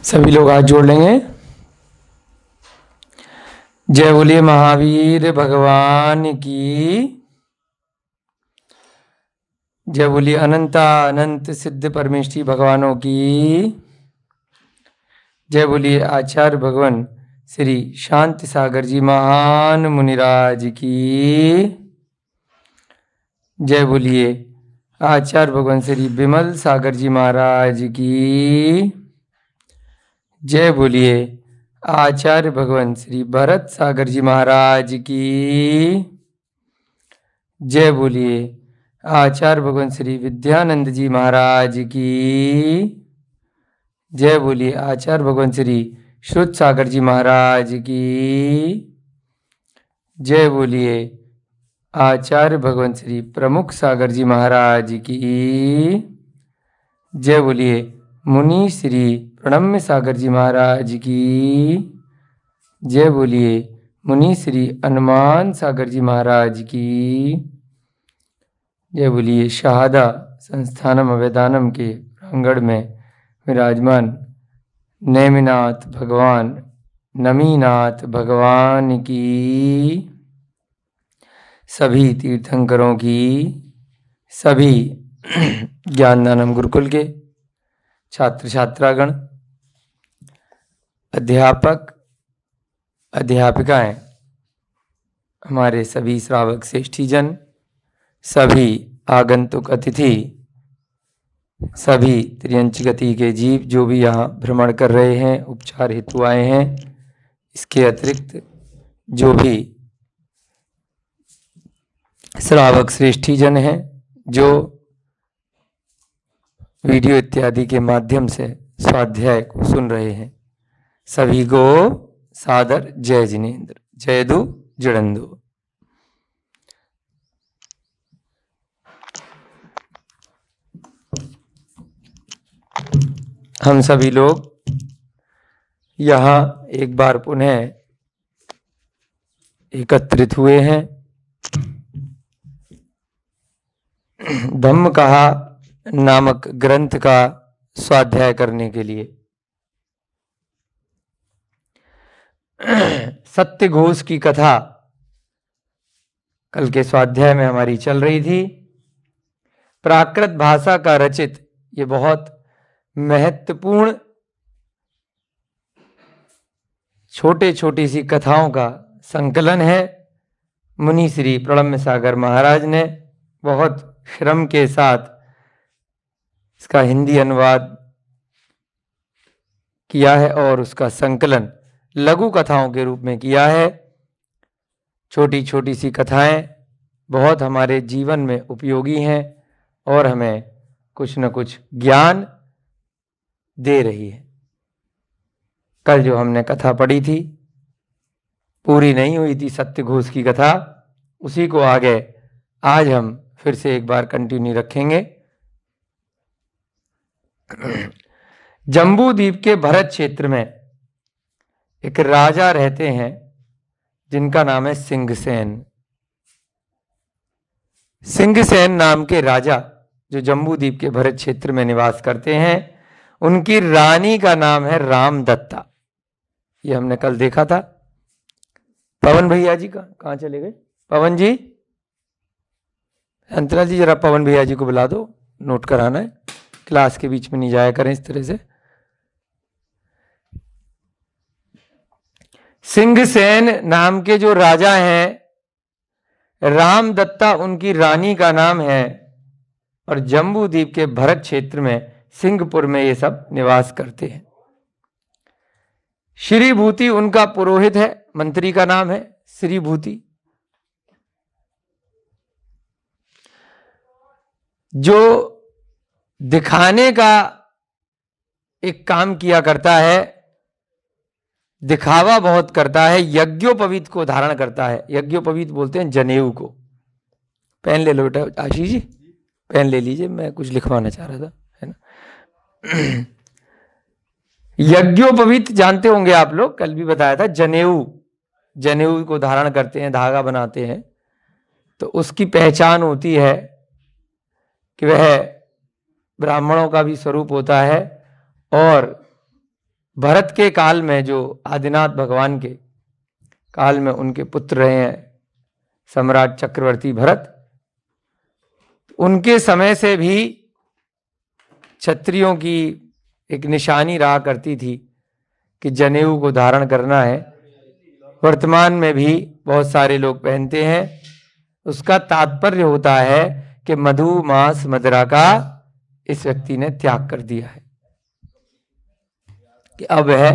सभी लोग हाथ जोड़ लेंगे। जय बोलिए महावीर भगवान की। जय बोलिए अनंता अनंत सिद्ध परमेष्ठी भगवानों की। जय बोलिए आचार्य भगवान श्री शांति सागर जी महान मुनिराज की। जय बोलिए आचार्य भगवान श्री विमल सागर जी महाराज की। जय बोलिए आचार्य भगवान श्री भरत सागर जी महाराज की। जय बोलिए आचार्य भगवान श्री विद्यानंद जी महाराज की। जय बोलिए आचार्य भगवान श्री श्रुत सागर जी महाराज की। जय बोलिए आचार्य भगवान श्री प्रमुख सागर जी महाराज की। जय बोलिए मुनि श्री प्रणम्य सागर जी महाराज की। जय बोलिए मुनि श्री हनुमान सागर जी महाराज की। जय बोलिए शहादा संस्थानम अवैदानम के प्रांगण में विराजमान नेमिनाथ भगवान नमीनाथ भगवान की। सभी तीर्थंकरों की, सभी ज्ञानदानम गुरुकुल के छात्र छात्रागण, अध्यापक अध्यापिकाएं, हमारे सभी श्रावक श्रेष्ठीजन, सभी आगंतुक अतिथि, सभी त्रियंच गति के जीव जो भी यहाँ भ्रमण कर रहे हैं, उपचार हेतु आए हैं, इसके अतिरिक्त जो भी श्रावक श्रेष्ठीजन हैं जो वीडियो इत्यादि के माध्यम से स्वाध्याय को सुन रहे हैं, सभी को सादर जय जिनेन्द्र, जयदु जुड़ंदु। हम सभी लोग यहाँ एक बार पुनः एकत्रित हुए हैं धम्म कहा नामक ग्रंथ का स्वाध्याय करने के लिए। सत्य घोष की कथा कल के स्वाध्याय में हमारी चल रही थी। प्राकृत भाषा का रचित ये बहुत महत्वपूर्ण छोटी सी कथाओं का संकलन है। मुनि श्री प्रणम्य सागर महाराज ने बहुत श्रम के साथ इसका हिंदी अनुवाद किया है और उसका संकलन लघु कथाओं के रूप में किया है। छोटी सी कथाएं बहुत हमारे जीवन में उपयोगी हैं और हमें कुछ न कुछ ज्ञान दे रही है। कल जो हमने कथा पढ़ी थी, पूरी नहीं हुई थी सत्य घोष की कथा, उसी को आगे आज हम फिर से एक बार कंटिन्यू रखेंगे। जम्बू द्वीप के भरत क्षेत्र में एक राजा रहते हैं जिनका नाम है सिंहसेन। सिंहसेन नाम के राजा जो जम्बू द्वीप के भरत क्षेत्र में निवास करते हैं, उनकी रानी का नाम है रामदत्ता। ये हमने कल देखा था। पवन भैया जी का कहाँ चले गए? पवन जी, अंतरा जी जरा पवन भैया जी को बुला दो, नोट कराना है। क्लास के बीच में नहीं जाया करें इस तरह से। सिंहसेन नाम के जो राजा हैं, रामदत्ता उनकी रानी का नाम है और जम्बू द्वीप के भरत क्षेत्र में सिंहपुर में ये सब निवास करते हैं। श्रीभूति उनका पुरोहित है, मंत्री का नाम है श्रीभूति। जो दिखाने का एक काम किया करता है, दिखावा बहुत करता है, यज्ञोपवीत को धारण करता है। यज्ञोपवीत बोलते हैं जनेऊ को। पेन ले लो बेटा, आशीष जी पेन ले लीजिए, मैं कुछ लिखवाना चाह रहा था, है ना। यज्ञोपवीत जानते होंगे आप लोग, कल भी बताया था। जनेऊ को धारण करते हैं, धागा बनाते हैं, तो उसकी पहचान होती है कि वह ब्राह्मणों का भी स्वरूप होता है और भरत के काल में, जो आदिनाथ भगवान के काल में उनके पुत्र रहे हैं सम्राट चक्रवर्ती भरत, उनके समय से भी क्षत्रियों की एक निशानी रहा करती थी कि जनेऊ को धारण करना है। वर्तमान में भी बहुत सारे लोग पहनते हैं। उसका तात्पर्य होता है कि मधु मांस मदिरा का इस व्यक्ति ने त्याग कर दिया है, कि अब वह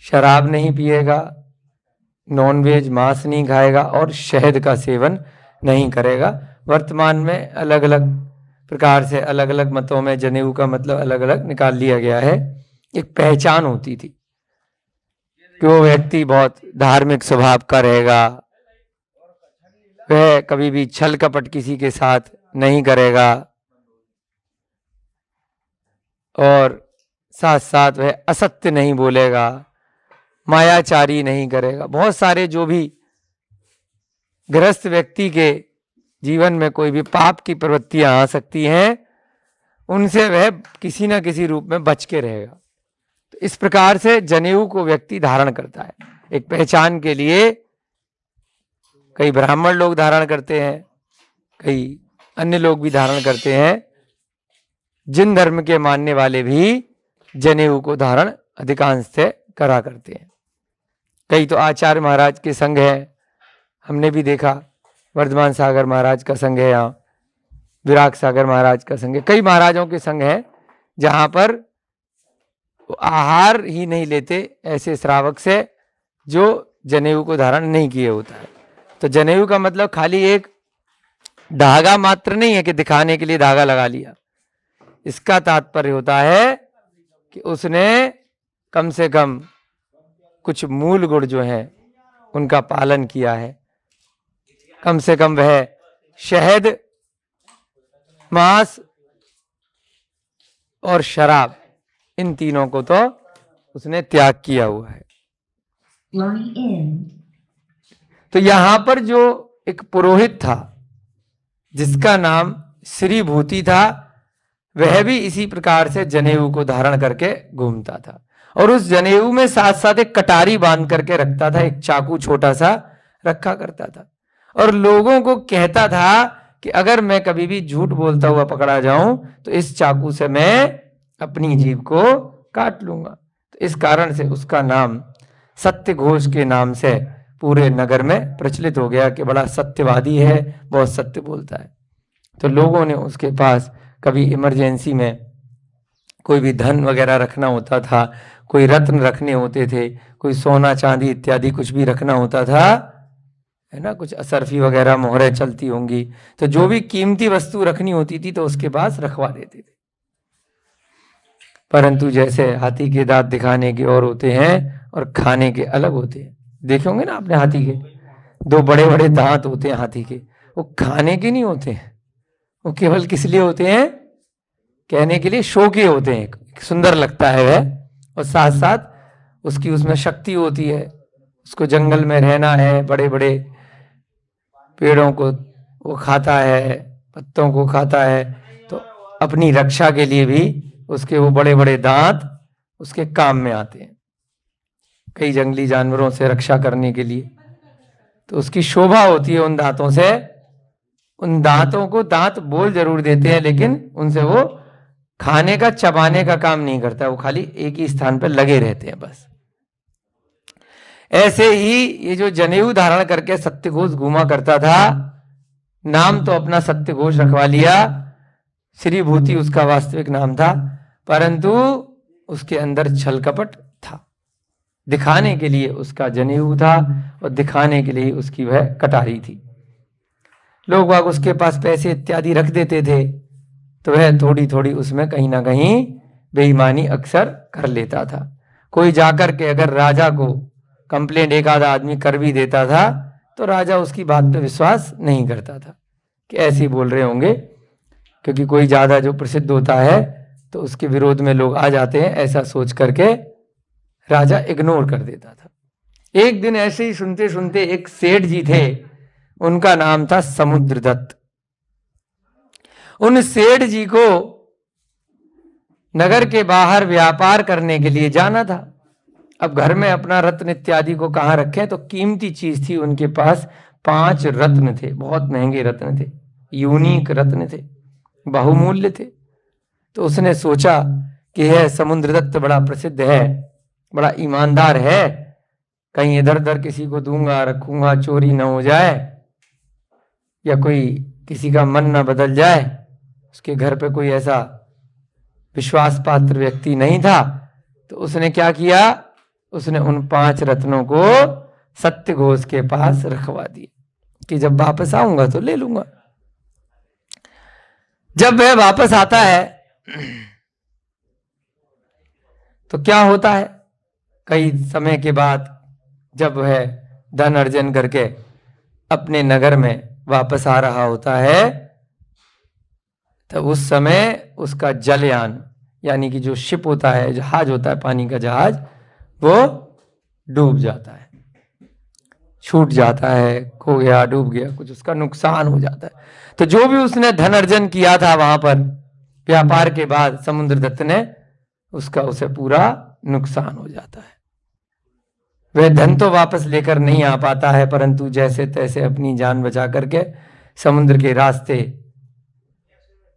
शराब नहीं पिएगा, नॉनवेज मांस नहीं खाएगा और शहद का सेवन नहीं करेगा। वर्तमान में अलग अलग प्रकार से अलग अलग मतों में जनेऊ का मतलब अलग अलग निकाल लिया गया है। एक पहचान होती थी कि वो व्यक्ति बहुत धार्मिक स्वभाव का रहेगा, वह कभी भी छल कपट किसी के साथ नहीं करेगा और साथ साथ वह असत्य नहीं बोलेगा, मायाचारी नहीं करेगा। बहुत सारे जो भी गृहस्थ व्यक्ति के जीवन में कोई भी पाप की प्रवृत्तियां आ सकती हैं, उनसे वह किसी न किसी रूप में बच के रहेगा। तो इस प्रकार से जनेऊ को व्यक्ति धारण करता है एक पहचान के लिए। कई ब्राह्मण लोग धारण करते हैं, कई अन्य लोग भी धारण करते हैं। जिन धर्म के मानने वाले भी जनेऊ को धारण अधिकांश से करा करते हैं। कई तो आचार्य महाराज के संघ हैं, हमने भी देखा, वर्धमान सागर महाराज का संघ है, यहाँ विराग सागर महाराज का संघ है, कई महाराजों के संघ हैं जहाँ पर आहार ही नहीं लेते ऐसे श्रावक से जो जनेऊ को धारण नहीं किए होता है। तो जनेऊ का मतलब खाली एक धागा मात्र नहीं है कि दिखाने के लिए धागा लगा लिया। इसका तात्पर्य होता है कि उसने कम से कम कुछ मूल गुण जो हैं उनका पालन किया है। कम से कम वह शहद, मांस और शराब, इन तीनों को तो उसने त्याग किया हुआ है। तो यहां पर जो एक पुरोहित था जिसका नाम श्री भूति था, वह भी इसी प्रकार से जनेऊ को धारण करके घूमता था और उस जनेऊ में साथ साथ एक कटारी बांध करके रखता था, एक चाकू छोटा सा रखा करता था और लोगों को कहता था कि अगर मैं कभी भी झूठ बोलता हुआ पकड़ा जाऊं तो इस चाकू से मैं अपनी जीभ को काट लूंगा। तो इस कारण से उसका नाम सत्य घोष के नाम से पूरे नगर में प्रचलित हो गया कि बड़ा सत्यवादी है, बहुत सत्य बोलता है। तो लोगों ने उसके पास कभी इमरजेंसी में कोई भी धन वगैरह रखना होता था, कोई रत्न रखने होते थे, कोई सोना चांदी इत्यादि कुछ भी रखना होता था, है ना, कुछ असरफी वगैरह मोहरें चलती होंगी, तो जो भी कीमती वस्तु रखनी होती थी तो उसके पास रखवा देते थे। परंतु जैसे हाथी के दांत दिखाने के और होते हैं और खाने के अलग होते हैं। देखे होंगे ना आपने, हाथी के दो बड़े बड़े दांत होते हैं हाथी के, वो खाने के नहीं होते हैं, वो केवल किस लिए होते हैं, कहने के लिए, शो के होते हैं। सुंदर लगता है वह, और साथ साथ उसकी उसमें शक्ति होती है। उसको जंगल में रहना है, बड़े बड़े पेड़ों को वो खाता है, पत्तों को खाता है, तो अपनी रक्षा के लिए भी उसके वो बड़े बड़े दांत उसके काम में आते हैं, कई जंगली जानवरों से रक्षा करने के लिए। तो उसकी शोभा होती है उन दांतों से। उन दांतों को दांत बोल जरूर देते हैं, लेकिन उनसे वो खाने का, चबाने का काम नहीं करता, वो खाली एक ही स्थान पर लगे रहते हैं बस। ऐसे ही ये जो जनेऊ धारण करके सत्यघोष घूमा करता था, नाम तो अपना सत्यघोष रखवा लिया, श्री भूति उसका वास्तविक नाम था, परंतु उसके अंदर छल कपट था। दिखाने के लिए उसका जनेऊ था और दिखाने के लिए उसकी वह कटारी थी। लोग बाग उसके पास पैसे इत्यादि रख देते थे तो वह थोड़ी थोड़ी उसमें कहीं ना कहीं बेईमानी अक्सर कर लेता था। कोई जाकर के अगर राजा को कंप्लेंट एक आधा आदमी कर भी देता था तो राजा उसकी बात पे विश्वास नहीं करता था कि ऐसे ही बोल रहे होंगे, क्योंकि कोई ज्यादा जो प्रसिद्ध होता है तो उसके विरोध में लोग आ जाते हैं, ऐसा सोच करके राजा इग्नोर कर देता था। एक दिन ऐसे ही सुनते सुनते एक सेठ जी थे, उनका नाम था समुद्रदत्त। उन सेठ जी को नगर के बाहर व्यापार करने के लिए जाना था। अब घर में अपना रत्न इत्यादि को कहाँ रखें, तो कीमती चीज थी उनके पास। 5 रत्न थे, बहुत महंगे रत्न थे, यूनिक रत्न थे, बहुमूल्य थे। तो उसने सोचा कि यह समुद्रदत्त बड़ा प्रसिद्ध है, बड़ा ईमानदार है, कहीं इधर उधर किसी को दूंगा रखूंगा, चोरी न हो जाए, या कोई किसी का मन न बदल जाए। उसके घर पे कोई ऐसा विश्वास पात्र व्यक्ति नहीं था। तो उसने क्या किया, उसने उन 5 रत्नों को सत्यघोष के पास रखवा दिए कि जब वापस आऊंगा तो ले लूंगा। जब वह वापस आता है तो क्या होता है, कई समय के बाद जब वह धन अर्जन करके अपने नगर में वापस आ रहा होता है, तब उस समय उसका जलयान यानी कि जो शिप होता है, जहाज होता है, पानी का जहाज, वो डूब जाता है, छूट जाता है, खो गया, डूब गया, कुछ उसका नुकसान हो जाता है। तो जो भी उसने धन अर्जन किया था वहां पर व्यापार के बाद, समुद्रदत्त ने उसका उसे पूरा नुकसान हो जाता है। वह धन तो वापस लेकर नहीं आ पाता है, परंतु जैसे तैसे अपनी जान बचा करके समुद्र के रास्ते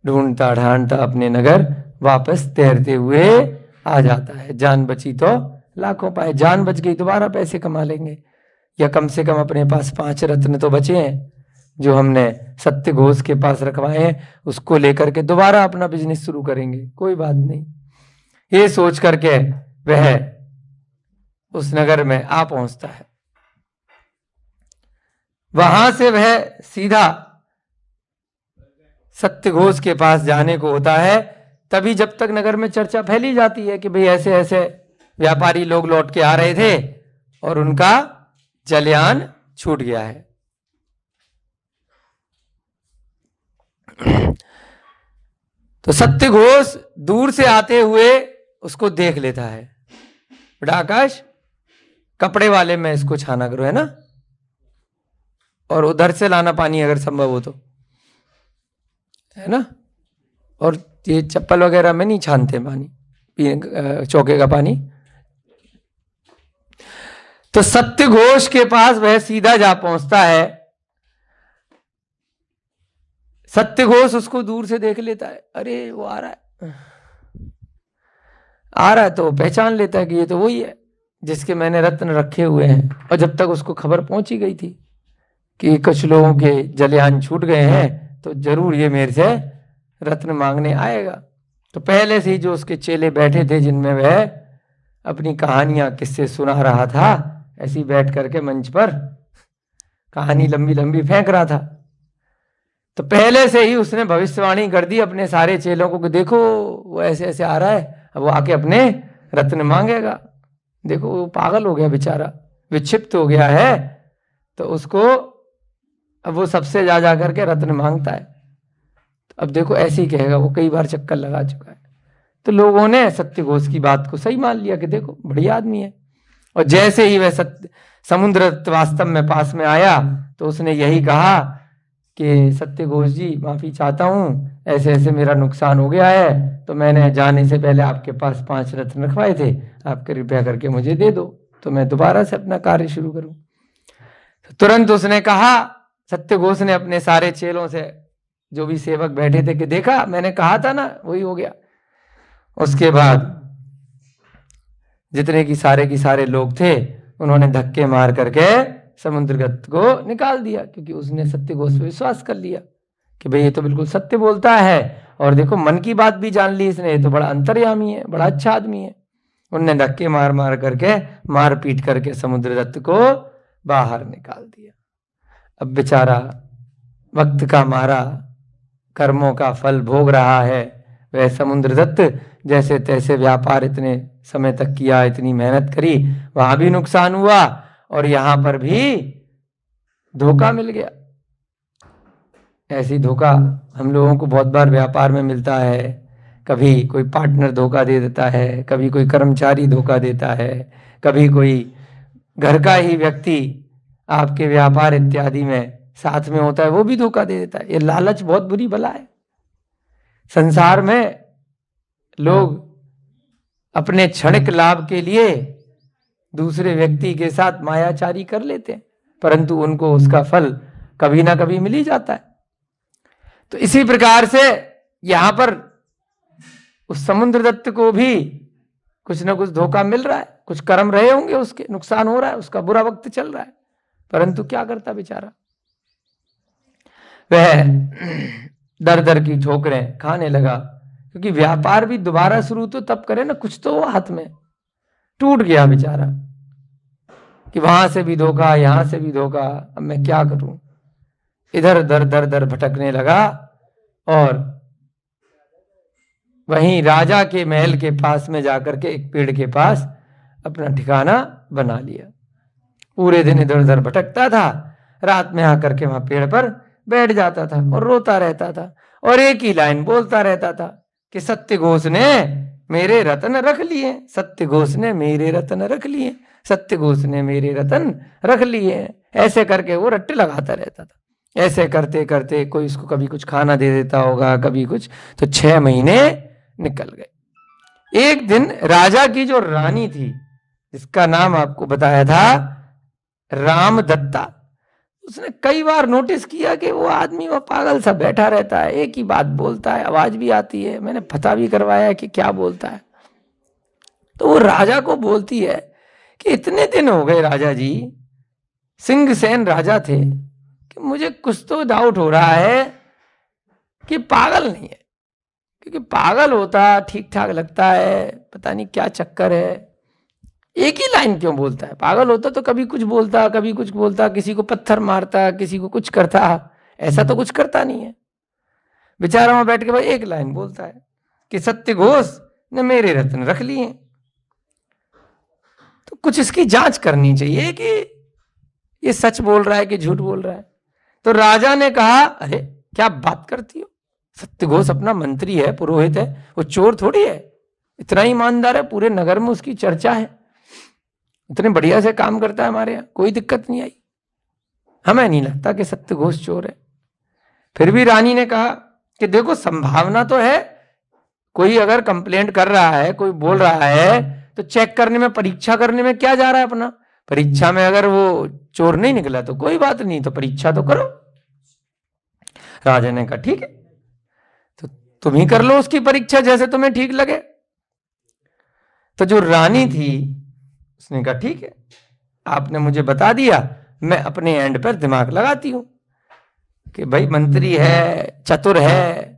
ढूंढता ढांढता अपने नगर वापस तैरते हुए आ जाता है। जान बची तो लाखों पाए, जान बच गई दोबारा पैसे कमा लेंगे, या कम से कम अपने पास 5 रत्न तो बचे हैं जो हमने सत्यघोष के पास रखवाए हैं, उसको लेकर के दोबारा अपना बिजनेस शुरू करेंगे, कोई बात नहीं। ये सोच करके वह उस नगर में आ पहुंचता है। वहां से वह सीधा सत्यघोष के पास जाने को होता है। तभी जब तक नगर में चर्चा फैली जाती है कि भाई ऐसे ऐसे व्यापारी लोग लौट के आ रहे थे और उनका जलयान छूट गया है। तो सत्यघोष दूर से आते हुए उसको देख लेता है। बेटा आकाश, कपड़े वाले में इसको छाना करो, है ना, और उधर से लाना पानी अगर संभव हो तो, है ना, और ये चप्पल वगैरह में नहीं छानते पानी, चौके का पानी। तो सत्यघोष के पास वह सीधा जा पहुंचता है। सत्यघोष उसको दूर से देख लेता है, अरे वो आ रहा है, आ रहा है, तो पहचान लेता है कि ये तो वही है जिसके मैंने रत्न रखे हुए हैं। और जब तक उसको खबर पहुंची गई थी कि कुछ लोगों के जलयान छूट गए हैं, तो जरूर ये मेरे से रत्न मांगने आएगा। तो पहले से ही जो उसके चेले बैठे थे, जिनमें वह अपनी कहानियां किस्से सुना रहा था, ऐसी बैठ करके मंच पर कहानी लंबी लंबी फेंक रहा था। तो पहले से ही उसने भविष्यवाणी कर दी अपने सारे चेलों को कि देखो वो ऐसे ऐसे आ रहा है, अब वो आके अपने रत्न मांगेगा। देखो वो पागल हो गया बेचारा, विक्षिप्त हो गया है, तो उसको अब वो सबसे जा करके रत्न मांगता है। अब देखो ऐसे ही कहेगा, वो कई बार चक्कर लगा चुका है। तो लोगों ने सत्यघोष की बात को सही मान लिया कि देखो बढ़िया आदमी है। और जैसे ही वह समुद्रदत्त वास्तव में पास में आया, तो उसने यही कहा कि सत्यघोष जी माफी चाहता हूँ, ऐसे ऐसे मेरा नुकसान हो गया है, तो मैंने जाने से पहले आपके पास 5 रत्न रखवाए थे, आप कृपया करके मुझे दे दो, तो मैं दोबारा से अपना कार्य शुरू करूं। तो तुरंत उसने कहा, सत्यघोष ने अपने सारे चेलों से, जो भी सेवक बैठे थे, कि देखा मैंने कहा था ना, वही हो गया। उसके बाद जितने की सारे लोग थे, उन्होंने धक्के मार करके समुद्रगत को निकाल दिया, क्योंकि उसने सत्यघोष पे विश्वास कर लिया कि भाई ये तो बिल्कुल सत्य बोलता है, और देखो मन की बात भी जान ली इसने, ये तो बड़ा अंतर्यामी है, बड़ा अच्छा आदमी है। उनने धक्के मार मार करके, मार पीट करके समुद्रदत्त को बाहर निकाल दिया। अब बेचारा वक्त का मारा, कर्मों का फल भोग रहा है। वह समुद्रदत्त जैसे तैसे व्यापार इतने समय तक किया, इतनी मेहनत करी, वहां भी नुकसान हुआ और यहां पर भी धोखा मिल गया। ऐसी धोखा हम लोगों को बहुत बार व्यापार में मिलता है। कभी कोई पार्टनर धोखा दे देता है, कभी कोई कर्मचारी धोखा देता है, कभी कोई घर का ही व्यक्ति आपके व्यापार इत्यादि में साथ में होता है, वो भी धोखा दे देता है। ये लालच बहुत बुरी बला है। संसार में लोग अपने क्षणिक लाभ के लिए दूसरे व्यक्ति के साथ मायाचारी कर लेते हैं, परंतु उनको उसका फल कभी ना कभी मिल ही जाता है। तो इसी प्रकार से यहां पर उस समुद्रदत्त को भी कुछ ना कुछ धोखा मिल रहा है, कुछ कर्म रहे होंगे, उसके नुकसान हो रहा है, उसका बुरा वक्त चल रहा है, परंतु क्या करता बेचारा, वह दर दर की ठोकरें खाने लगा। क्योंकि व्यापार भी दोबारा शुरू तो तब करे ना, कुछ तो हाथ में टूट गया बेचारा कि वहां से भी धोखा, यहां से भी धोखा, अब मैं क्या करूं। इधर दर दर दर भटकने लगा और वहीं राजा के महल के पास में जाकर के एक पेड़ के पास अपना ठिकाना बना लिया। पूरे दिन इधर उधर भटकता था, रात में आकर के वहां पेड़ पर बैठ जाता था और रोता रहता था और एक ही लाइन बोलता रहता था कि सत्य घोष ने मेरे रतन रख लिए, सत्य घोष ने मेरे रतन रख लिए, सत्य घोष ने मेरे रतन रख लिए। ऐसे करके वो रट्टे लगाता रहता था। ऐसे करते करते कोई उसको कभी कुछ खाना दे देता होगा, कभी कुछ, तो 6 महीने निकल गए। एक दिन राजा की जो रानी थी, जिसका नाम आपको बताया था रामदत्ता, उसने कई बार नोटिस किया कि वो आदमी वो पागल सा बैठा रहता है, एक ही बात बोलता है, आवाज भी आती है, मैंने पता भी करवाया कि क्या बोलता है। तो वो राजा को बोलती है कि इतने दिन हो गए राजा जी, सिंहसेन राजा थे, कि मुझे कुछ तो डाउट हो रहा है कि पागल नहीं है। क्योंकि पागल होता ठीक ठाक लगता है, पता नहीं क्या चक्कर है, एक ही लाइन क्यों बोलता है। पागल होता तो कभी कुछ बोलता, कभी कुछ बोलता, किसी को पत्थर मारता, किसी को कुछ करता, ऐसा तो कुछ करता नहीं है। बेचारा वहां बैठ के भाई एक लाइन बोलता है कि सत्य घोष ने मेरे रत्न रख लिए। तो कुछ इसकी जांच करनी चाहिए कि ये सच बोल रहा है कि झूठ बोल रहा है। तो राजा ने कहा, अरे क्या बात करती हो, सत्य घोष अपना मंत्री है, पुरोहित है, वो चोर थोड़ी है, इतना ईमानदार है, पूरे नगर में उसकी चर्चा है, इतने बढ़िया से काम करता है हमारे यहाँ, कोई दिक्कत नहीं आई, हमें नहीं लगता कि सत्य घोष चोर है। फिर भी रानी ने कहा कि देखो संभावना तो है, कोई अगर कंप्लेंट कर रहा है, कोई बोल रहा है, तो चेक करने में, परीक्षा करने में क्या जा रहा है अपना। परीक्षा में अगर वो चोर नहीं निकला तो कोई बात नहीं, तो परीक्षा तो करो। राजा ने कहा ठीक है, तो तुम ही कर लो उसकी परीक्षा, जैसे तुम्हें ठीक लगे। तो जो रानी थी उसने कहा ठीक है, आपने मुझे बता दिया, मैं अपने एंड पर दिमाग लगाती हूं कि भाई मंत्री है, चतुर है,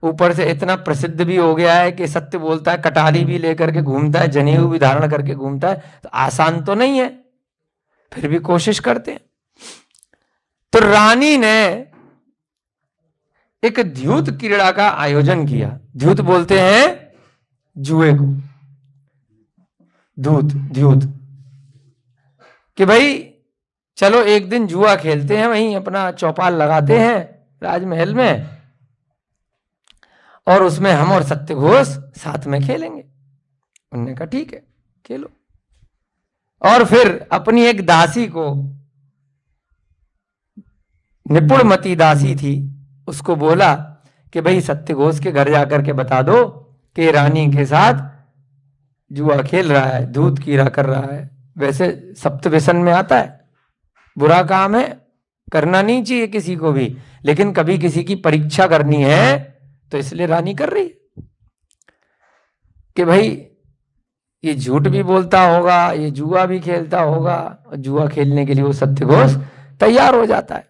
ऊपर से इतना प्रसिद्ध भी हो गया है कि सत्य बोलता है, कटारी भी लेकर के घूमता है, जनेऊ भी धारण करके घूमता है, तो आसान तो नहीं है, फिर भी कोशिश करते हैं। तो रानी ने एक द्यूत क्रीड़ा का आयोजन किया। द्यूत बोलते हैं जुए को, द्यूत, कि भाई चलो एक दिन जुआ खेलते हैं, वहीं अपना चौपाल लगाते हैं राजमहल में, और उसमें हम और सत्य घोष साथ में खेलेंगे। उन्होंने कहा ठीक है खेलो। और फिर अपनी एक दासी को, निपुणमती दासी थी, उसको बोला कि भाई सत्य घोष के घर जाकर के बता दो कि रानी के साथ जुआ खेल रहा है, दूध कीड़ा कर रहा है। वैसे सप्तव्यसन में आता है, बुरा काम है, करना नहीं चाहिए किसी को भी, लेकिन कभी किसी की परीक्षा करनी है तो इसलिए रानी कर रही है कि भाई ये झूठ भी बोलता होगा, ये जुआ भी खेलता होगा, और जुआ खेलने के लिए वो सत्य घोष तैयार हो जाता है।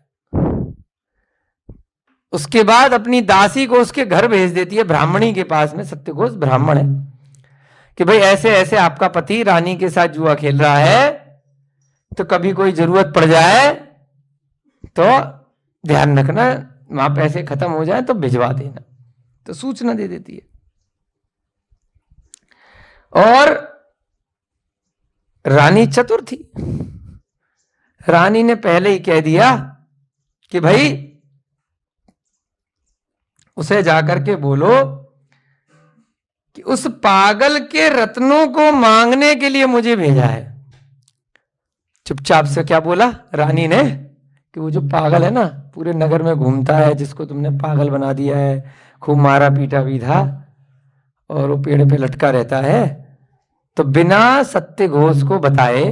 उसके बाद अपनी दासी को उसके घर भेज देती है, ब्राह्मणी के पास में, सत्य घोष ब्राह्मण है, कि भाई ऐसे ऐसे आपका पति रानी के साथ जुआ खेल रहा है, तो कभी कोई जरूरत पड़ जाए तो ध्यान रखना, वहां पैसे खत्म हो जाए तो भिजवा देना। तो सूचना दे देती है। और रानी चतुर थी, रानी ने पहले ही कह दिया कि भाई उसे जाकर के बोलो कि उस पागल के रत्नों को मांगने के लिए मुझे भेजा है। चुपचाप से क्या बोला रानी ने कि वो जो पागल है ना, पूरे नगर में घूमता है, जिसको तुमने पागल बना दिया है, खूब मारा पीटा भी था, और वो पेड़ पे लटका रहता है, तो बिना सत्य घोष को बताए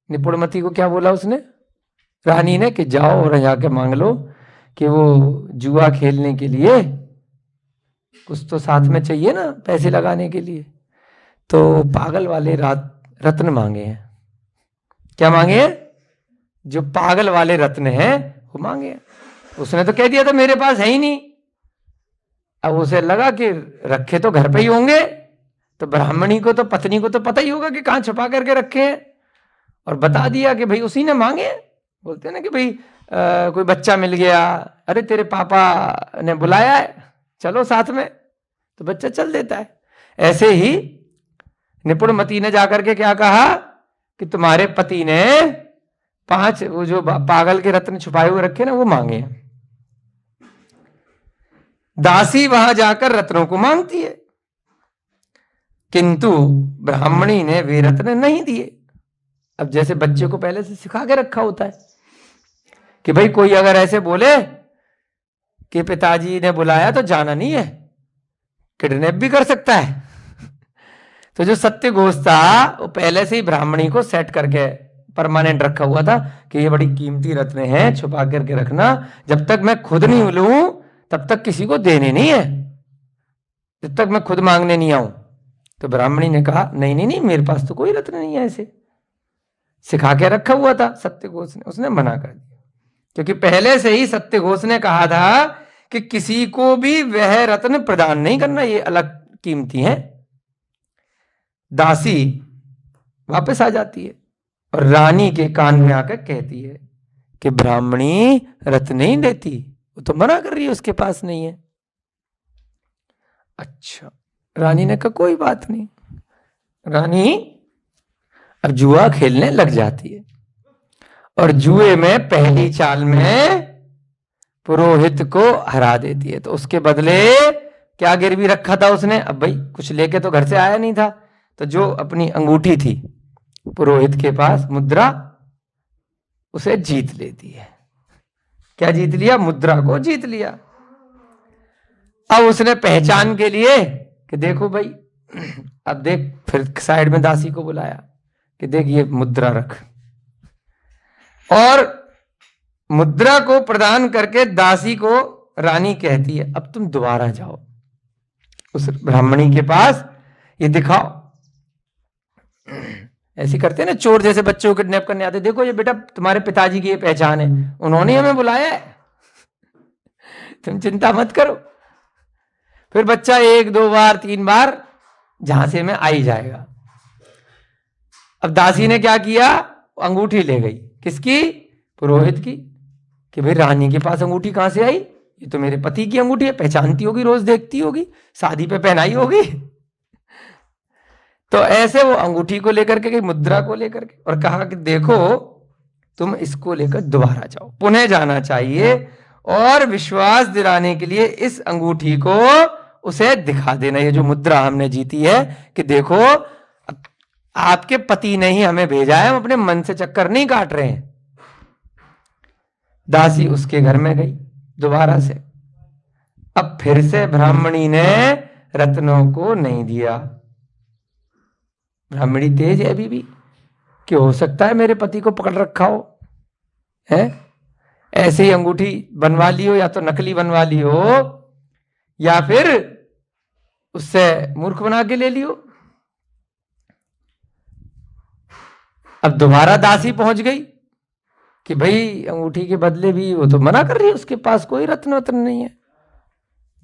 निपुणमती को क्या बोला उसने, रानी ने, कि जाओ और जाके मांग लो कि वो जुआ खेलने के लिए कुछ तो साथ में चाहिए ना पैसे लगाने के लिए। तो पागल वाले रत्न मांगे हैं। क्या मांगे हैं? जो पागल वाले रत्न हैं वो मांगे हैं। उसने तो कह दिया था मेरे पास है ही नहीं। अब उसे लगा कि रखे तो घर पे ही होंगे, तो ब्राह्मणी को तो, पत्नी को तो पता ही होगा कि कहां छुपा करके रखे हैं, और बता दिया कि भाई उसी ने मांगे। बोलते हैं ना कि भाई कोई बच्चा मिल गया, अरे तेरे पापा ने बुलाया है चलो साथ में, तो बच्चा चल देता है। ऐसे ही निपुणमती ने जाकर के क्या कहा कि तुम्हारे पति ने 5 वो जो पागल के रत्न छुपाए हुए रखे ना वो मांगे हैं। दासी वहां जाकर रत्नों को मांगती है, किंतु ब्राह्मणी ने वे रत्न नहीं दिए। अब जैसे बच्चे को पहले से सिखा के रखा होता है कि भाई कोई अगर ऐसे बोले कि पिताजी ने बुलाया तो जाना नहीं है, किडनैप भी कर सकता है। तो जो सत्य घोष था वो पहले से ही ब्राह्मणी को सेट करके परमानेंट रखा हुआ था कि ये बड़ी कीमती रत्न हैं, छुपा करके रखना, जब तक मैं खुद नहीं लूं तब तक किसी को देने नहीं है, जब तक मैं खुद मांगने नहीं आऊं। तो ब्राह्मणी ने कहा नहीं नहीं नहीं, मेरे पास तो कोई रत्न नहीं है, ऐसे सिखा के रखा हुआ था सत्य घोष ने। उसने मना कर दिया, क्योंकि पहले से ही सत्य घोष ने कहा था कि किसी को भी वह रत्न प्रदान नहीं करना, ये अलग कीमती हैं। दासी वापस आ जाती है और रानी के कान में आकर कहती है कि ब्राह्मणी रत्न नहीं देती, वो तो मना कर रही है उसके पास नहीं है। अच्छा, रानी ने कहा कोई बात नहीं। रानी अब जुआ खेलने लग जाती है और जुए में पहली चाल में पुरोहित को हरा देती है। तो उसके बदले क्या गिरवी रखा था उसने? अब भाई कुछ लेके तो घर से आया नहीं था, तो जो अपनी अंगूठी थी पुरोहित के पास, मुद्रा, उसे जीत लेती है। क्या जीत लिया? मुद्रा को जीत लिया। अब उसने पहचान के लिए कि देखो भाई, अब देख, फिर साइड में दासी को बुलाया कि देख ये मुद्रा रख, और मुद्रा को प्रदान करके दासी को रानी कहती है अब तुम दोबारा जाओ उस ब्राह्मणी के पास, ये दिखाओ। ऐसे करते हैं ना चोर, जैसे बच्चों को किडनैप करने आते, देखो ये बेटा तुम्हारे पिताजी की ये पहचान है, उन्होंने हमें बुलाया है, तुम चिंता मत करो। फिर बच्चा 1 2 बार 3 बार झांसे में आ ही जाएगा। अब दासी ने क्या किया? अंगूठी ले गई। किसकी? पुरोहित की। कि भाई रानी के पास अंगूठी कहां से आई? ये तो मेरे पति की अंगूठी है, पहचानती होगी, रोज देखती होगी, शादी पे पहनाई होगी। तो ऐसे वो अंगूठी को लेकर के गई, मुद्रा को लेकर के, और कहा कि देखो तुम इसको लेकर दोबारा जाओ, पुनः जाना चाहिए, और विश्वास दिलाने के लिए इस अंगूठी को उसे दिखा देना, ये जो मुद्रा हमने जीती है, कि देखो आपके पति ने ही हमें भेजा है, हम अपने मन से चक्कर नहीं काट रहे हैं। दासी उसके घर में गई दोबारा से। अब फिर से ब्राह्मणी ने रत्नों को नहीं दिया। ब्राह्मणी तेज है अभी भी, कि हो सकता है मेरे पति को पकड़ रखा हो, है ऐसे ही अंगूठी बनवा ली हो, या तो नकली बनवा ली हो, या फिर उससे मूर्ख बना के ले लियो। अब दोबारा दासी पहुंच गई कि भाई अंगूठी के बदले भी वो तो मना कर रही है, उसके पास कोई रत्न वत्न नहीं है।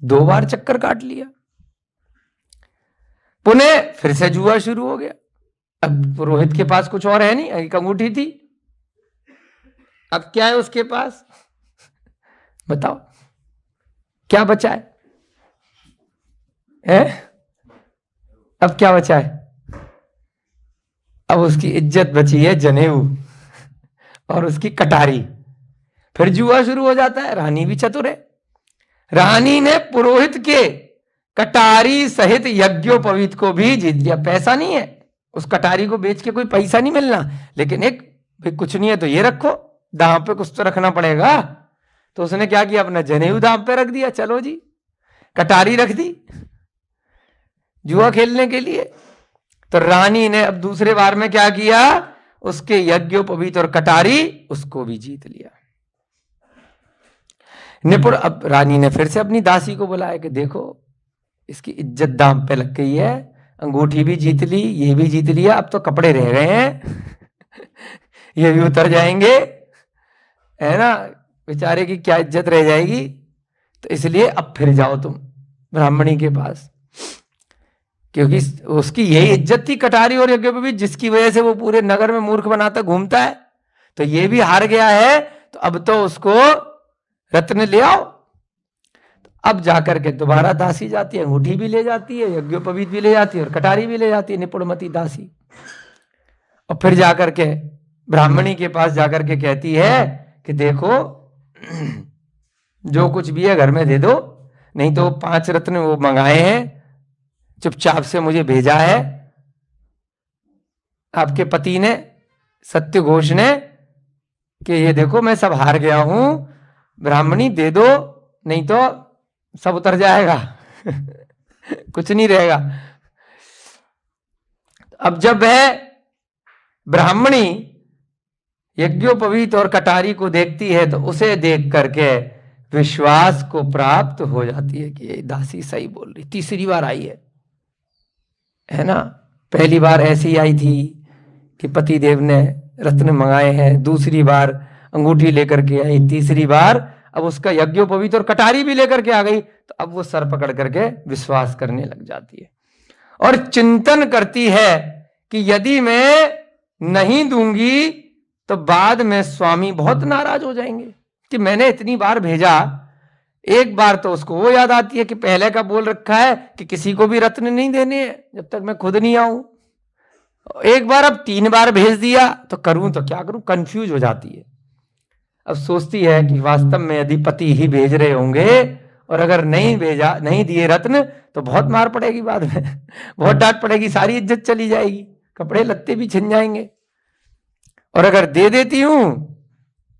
2 बार चक्कर काट लिया। पुनः फिर से जुआ शुरू हो गया। अब पुरोहित के पास कुछ और है नहीं, एक अंगूठी थी, अब क्या है उसके पास? बताओ क्या बचा है? अब क्या बचा है? अब उसकी इज्जत बची है जनेऊ और उसकी कटारी। फिर जुआ शुरू हो जाता है। रानी भी चतुर है, रानी ने पुरोहित के कटारी सहित यज्ञोपवीत को भी जीत लिया। पैसा नहीं है, उस कटारी को बेच के कोई पैसा नहीं मिलना, लेकिन एक भाई कुछ नहीं है तो ये रखो, दांव पे कुछ तो रखना पड़ेगा। तो उसने क्या किया? अपना जनेऊ दांव पे रख दिया, चलो जी, कटारी रख दी। जुआ खेलने के लिए। तो रानी ने अब दूसरे बार में क्या किया, उसके यज्ञोपवीत और कटारी उसको भी जीत लिया। निपुण, अब रानी ने फिर से अपनी दासी को बुलाया कि देखो इसकी इज्जत दांव पे लग गई है, अंगूठी भी जीत ली, ये भी जीत लिया, अब तो कपड़े रह गए हैं ये भी उतर जाएंगे, है ना, बेचारे की क्या इज्जत रह जाएगी। तो इसलिए अब फिर जाओ तुम ब्राह्मणी के पास, क्योंकि उसकी यही इज्जत थी कटारी और यज्ञोपवीत, जिसकी वजह से वो पूरे नगर में मूर्ख बनाता घूमता है। तो ये भी हार गया है, तो अब तो उसको रत्न ले आओ। तो अब जाकर के दोबारा दासी जाती है, अंगूठी भी ले जाती है, यज्ञोपवीत भी ले जाती है और कटारी भी ले जाती है, निपुणमती दासी। और फिर जाकर के ब्राह्मणी के पास जाकर के कहती है कि देखो जो कुछ भी है घर में दे दो, नहीं तो 5 रत्न वो मंगाए हैं, चुपचाप से मुझे भेजा है आपके पति ने, सत्य घोष ने, कि ये देखो मैं सब हार गया हूं, ब्राह्मणी दे दो नहीं तो सब उतर जाएगा कुछ नहीं रहेगा। अब जब वह ब्राह्मणी यज्ञोपवीत और कटारी को देखती है तो उसे देख करके विश्वास को प्राप्त हो जाती है कि ये दासी सही बोल रही। तीसरी बार आई है ना, पहली बार ऐसी आई थी कि पति देव ने रत्न मंगाए हैं, दूसरी बार अंगूठी लेकर के आई, तीसरी बार अब उसका यज्ञोपवीत और कटारी भी लेकर के आ गई। तो अब वो सर पकड़ करके विश्वास करने लग जाती है और चिंतन करती है कि यदि मैं नहीं दूंगी तो बाद में स्वामी बहुत नाराज हो जाएंगे कि मैंने इतनी बार भेजा। एक बार तो उसको वो याद आती है कि पहले का बोल रखा है कि किसी को भी रत्न नहीं देने जब तक मैं खुद नहीं आऊं। एक बार अब 3 बार भेज दिया तो करूं तो क्या करूं, कंफ्यूज हो जाती है। अब सोचती है कि वास्तव में यदि पति ही भेज रहे होंगे और अगर नहीं भेजा, नहीं दिए रत्न तो बहुत मार पड़ेगी बाद में बहुत डांट पड़ेगी, सारी इज्जत चली जाएगी, कपड़े लत्ते भी छिन जाएंगे। और अगर दे देती हूं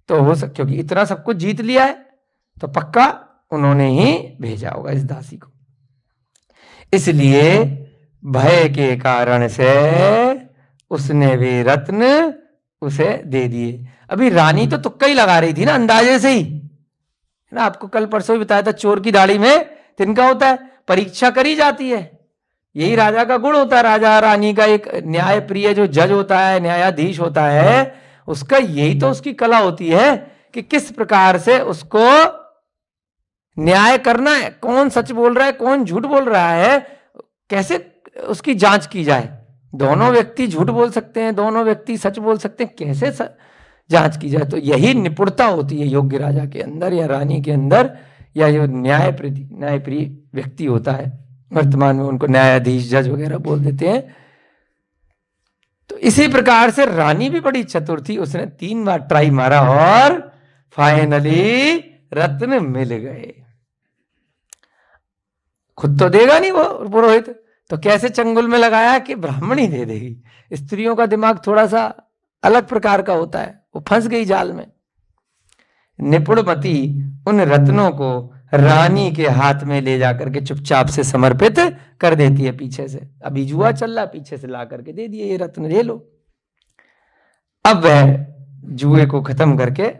तो हो सकता, क्योंकि इतना सब कुछ जीत लिया है तो पक्का उन्होंने ही भेजा होगा इस दासी को। इसलिए भय के कारण से उसने वे रत्न उसे दे दिए। अभी रानी तो तुक्का ही लगा रही थी ना, अंदाजे से ही, है ना। आपको कल परसों ही बताया था, चोर की दाढ़ी में तिनका होता है, परीक्षा करी जाती है। यही राजा का गुण होता है, राजा रानी का एक न्याय प्रिय जो जज होता है, न्यायाधीश होता है, उसका यही तो उसकी कला होती है कि किस प्रकार से उसको न्याय करना है, कौन सच बोल रहा है कौन झूठ बोल रहा है, कैसे उसकी जांच की जाए। दोनों व्यक्ति झूठ बोल सकते हैं, दोनों व्यक्ति सच बोल सकते हैं, कैसे जांच की जाए। तो यही निपुणता होती है योग्य राजा के अंदर या रानी के अंदर, या जो न्यायप्रिय व्यक्ति होता है, वर्तमान में उनको न्यायाधीश जज वगैरह बोल देते हैं। तो इसी प्रकार से रानी भी बड़ी चतुर थी, उसने 3 बार ट्राई मारा और फाइनली रत्न मिल गए। खुद तो देगा नहीं वो पुरोहित, तो कैसे चंगुल में लगाया कि ब्राह्मणी दे देगी। स्त्रियों का दिमाग थोड़ा सा अलग प्रकार का होता है, वो फंस गई जाल में। निपुणमती उन रत्नों को रानी के हाथ में ले जाकर के चुपचाप से समर्पित कर देती है पीछे से। अभी जुआ चल रहा, पीछे से ला करके दे दिए, ये रत्न ले लो। अब वह जुए को खत्म करके,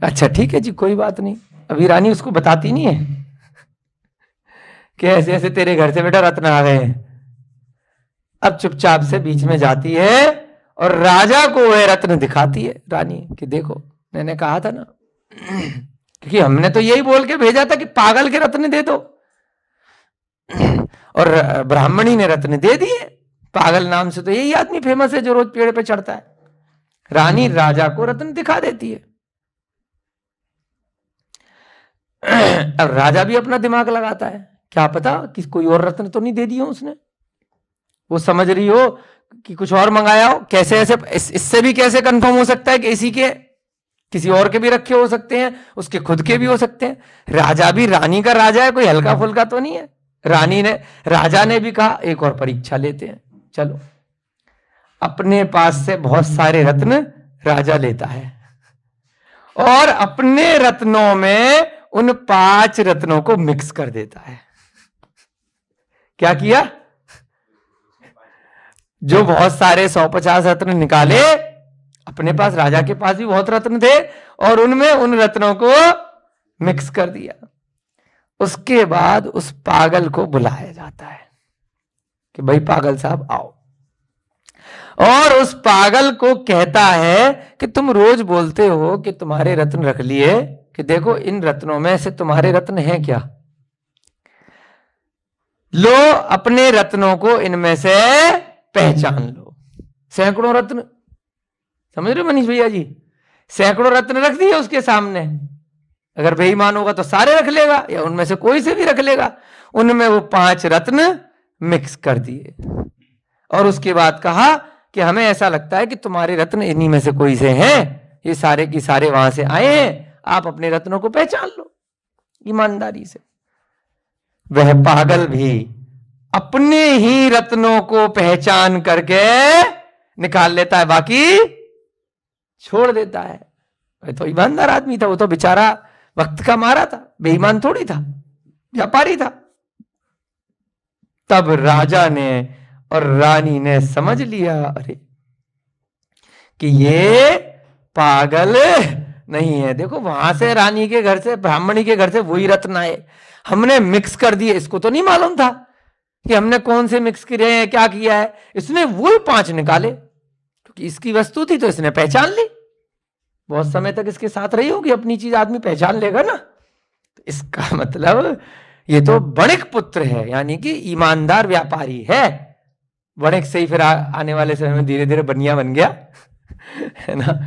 अच्छा ठीक है जी कोई बात नहीं, अभी रानी उसको बताती नहीं है कि ऐसे ऐसे तेरे घर से बेटा रत्न आ गए हैं। अब चुपचाप से बीच में जाती है और राजा को वह रत्न दिखाती है रानी कि देखो मैंने कहा था ना, क्योंकि हमने तो यही बोल के भेजा था कि पागल के रत्न दे दो, और ब्राह्मणी ने रत्न दे दिए। पागल नाम से तो यही आदमी फेमस है जो रोज पेड़ पे चढ़ता है। रानी राजा को रत्न दिखा देती है। अब राजा भी अपना दिमाग लगाता है, क्या पता कि कोई और रत्न तो नहीं दे दिया उसने, वो समझ रही हो कि कुछ और मंगाया हो। कैसे ऐसे, इससे भी कैसे कंफर्म हो सकता है कि इसी के, किसी और के भी रखे हो सकते हैं, उसके खुद के भी हो सकते हैं। राजा भी रानी का राजा है, कोई हल्का फुल्का तो नहीं है। राजा ने भी कहा एक और परीक्षा लेते हैं, चलो। अपने पास से बहुत सारे रत्न राजा लेता है और अपने रत्नों में उन 5 रत्नों को मिक्स कर देता है। क्या किया? जो बहुत सारे 150 रत्न निकाले, अपने पास, राजा के पास भी बहुत रत्न थे, और उनमें उन रत्नों को मिक्स कर दिया। उसके बाद उस पागल को बुलाया जाता है कि भाई पागल साहब आओ, और उस पागल को कहता है कि तुम रोज बोलते हो कि तुम्हारे रत्न रख लिए, कि देखो इन रत्नों में से तुम्हारे रत्न हैं क्या? लो अपने रत्नों को इनमें से पहचान लो। सैकड़ों रत्न, समझ रहे मनीष भैया जी? सैकड़ों रत्न रख दिए उसके सामने। अगर बेईमान होगा तो सारे रख लेगा, या उनमें से कोई से भी रख लेगा। उनमें वो 5 रत्न मिक्स कर दिए, और उसके बाद कहा कि हमें ऐसा लगता है कि तुम्हारे रत्न इन्हीं में से कोई से हैं, ये सारे की सारे वहां से आए हैं, आप अपने रत्नों को पहचान लो ईमानदारी से। वह पागल भी अपने ही रत्नों को पहचान करके निकाल लेता है, बाकी छोड़ देता है। वह तो ईमानदार आदमी था, वो तो बेचारा वक्त का मारा था, बेईमान थोड़ी था, व्यापारी था। तब राजा ने और रानी ने समझ लिया, अरे कि ये पागल नहीं है। देखो वहां से रानी के घर से, ब्राह्मणी के घर से वही रत्न आए, हमने मिक्स कर दिए। इसको तो नहीं मालूम था कि हमने कौन से मिक्स किए हैं, क्या किया है। इसने वही 5 निकाले, क्योंकि इसकी वस्तु थी तो इसने पहचान ली। बहुत समय तक इसके साथ रही होगी, अपनी चीज आदमी पहचान लेगा ना। तो इसका मतलब ये तो वणिक पुत्र है, यानी कि ईमानदार व्यापारी है। वणिक से ही फिर आने वाले समय में धीरे धीरे बनिया बन गया, है ना।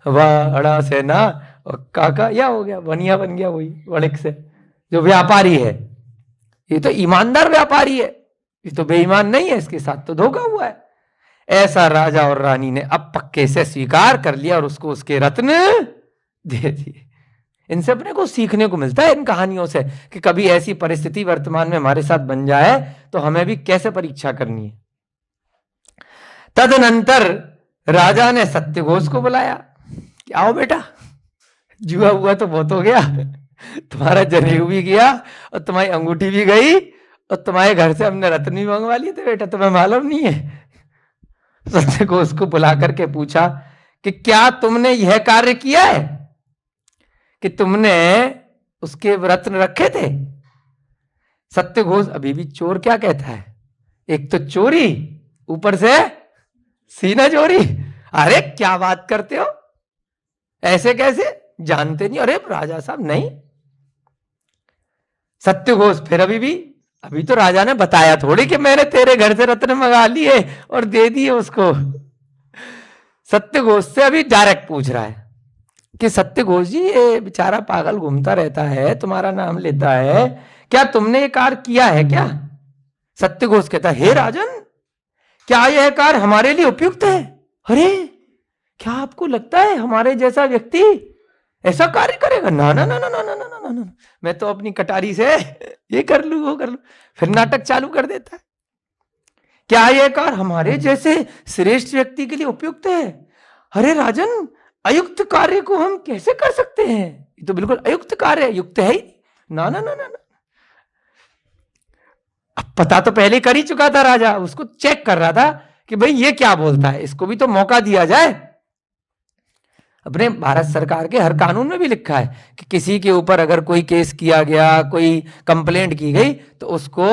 वाह अड़ा से ना, और काका या हो गया, बनिया बन गया वही वणिक से, जो व्यापारी है। ये तो ईमानदार व्यापारी है, ये तो बेईमान नहीं है, इसके साथ तो धोखा हुआ है। ऐसा राजा और रानी ने अब पक्के से स्वीकार कर लिया, और उसको उसके रत्न दे दिए। इनसे अपने को सीखने को मिलता है, इन कहानियों से, कि कभी ऐसी परिस्थिति वर्तमान में हमारे साथ बन जाए तो हमें भी कैसे परीक्षा करनी है। तदनंतर राजा ने सत्यघोष को बुलाया कि आओ बेटा, जुआ हुआ तो बहुत हो गया, तुम्हारा जनेऊ भी गया और तुम्हारी अंगूठी भी गई, और तुम्हारे घर से हमने रत्न भी मंगवा लिए थे बेटा, तुम्हें मालूम नहीं है। सत्यघोष को बुला करके पूछा कि क्या तुमने यह कार्य किया है कि तुमने उसके रत्न रखे थे? सत्यघोष अभी भी चोर क्या कहता है, एक तो चोरी, ऊपर से सीना चोरी। अरे क्या बात करते हो, ऐसे कैसे, जानते नहीं? अरे राजा साहब नहीं। सत्यघोष फिर अभी तो राजा ने बताया थोड़ी कि मैंने तेरे घर से रत्न मंगा लिए और दे दिए उसको। सत्यघोष से अभी डायरेक्ट पूछ रहा है कि सत्यघोष जी, ये बेचारा पागल घूमता रहता है, तुम्हारा नाम लेता है, क्या तुमने ये कार्य किया है क्या? सत्यघोष कहता है, हे राजन, क्या यह कार्य हमारे लिए उपयुक्त है? अरे क्या आपको लगता है हमारे जैसा व्यक्ति ऐसा कार्य करेगा? ना ना ना ना ना ना ना ना, मैं तो अपनी कटारी से ये कर लू वो कर लू। फिर नाटक चालू कर देता है, क्या यह कार्य हमारे जैसे श्रेष्ठ व्यक्ति के लिए उपयुक्त है? अरे राजन, अयुक्त कार्य को हम कैसे कर सकते हैं? ये तो बिल्कुल अयुक्त कार्य है, युक्त है ही। ना ना ना ना ना। अब पता तो पहले कर ही चुका था राजा, उसको चेक कर रहा था कि भाई ये क्या बोलता है, इसको भी तो मौका दिया जाए। अपने भारत सरकार के हर कानून में भी लिखा है कि किसी के ऊपर अगर कोई केस किया गया, कोई कंप्लेंट की गई, तो उसको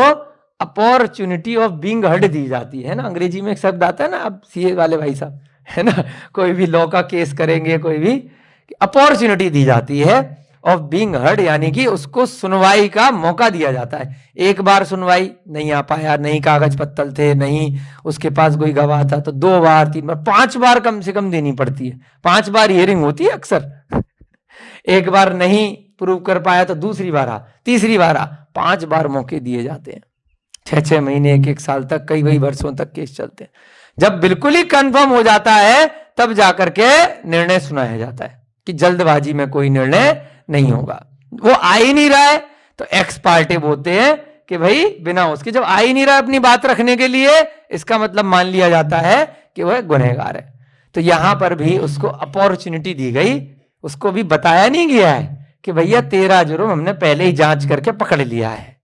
अपॉर्चुनिटी ऑफ बीइंग हर्ड दी जाती है ना। अंग्रेजी में एक शब्द आता है ना, आप सीए वाले भाई साहब, है ना, कोई भी लॉ का केस करेंगे, कोई भी अपॉर्चुनिटी दी जाती है ऑफ बीइंग हर्ड, यानी कि उसको सुनवाई का मौका दिया जाता है। एक बार सुनवाई नहीं आ पाया, नहीं कागज पत्तल थे, नहीं उसके पास कोई गवाह था, तो 2 बार 3 बार 5 बार कम से कम देनी पड़ती है। 5 बार हियरिंग होती है अक्सर। एक बार नहीं प्रूव कर पाया तो दूसरी बार आ, तीसरी बार आ, 5 बार मौके दिए जाते हैं। 6-6 महीने 1-1 साल तक, कई वर्षों तक केस चलते हैं। जब बिल्कुल ही कंफर्म हो जाता है तब जाकर के निर्णय सुनाया जाता है कि जल्दबाजी में कोई निर्णय नहीं होगा। वो आ ही नहीं रहा है तो एक्स पार्टी बोलते हैं कि भाई बिना उसके, जब आ ही नहीं रहा अपनी बात रखने के लिए, इसका मतलब मान लिया जाता है कि वह गुनहगार है। तो यहां पर भी उसको अपॉर्चुनिटी दी गई, उसको भी बताया नहीं गया है कि भैया तेरा जुर्म हमने पहले ही जांच करके पकड़ लिया है।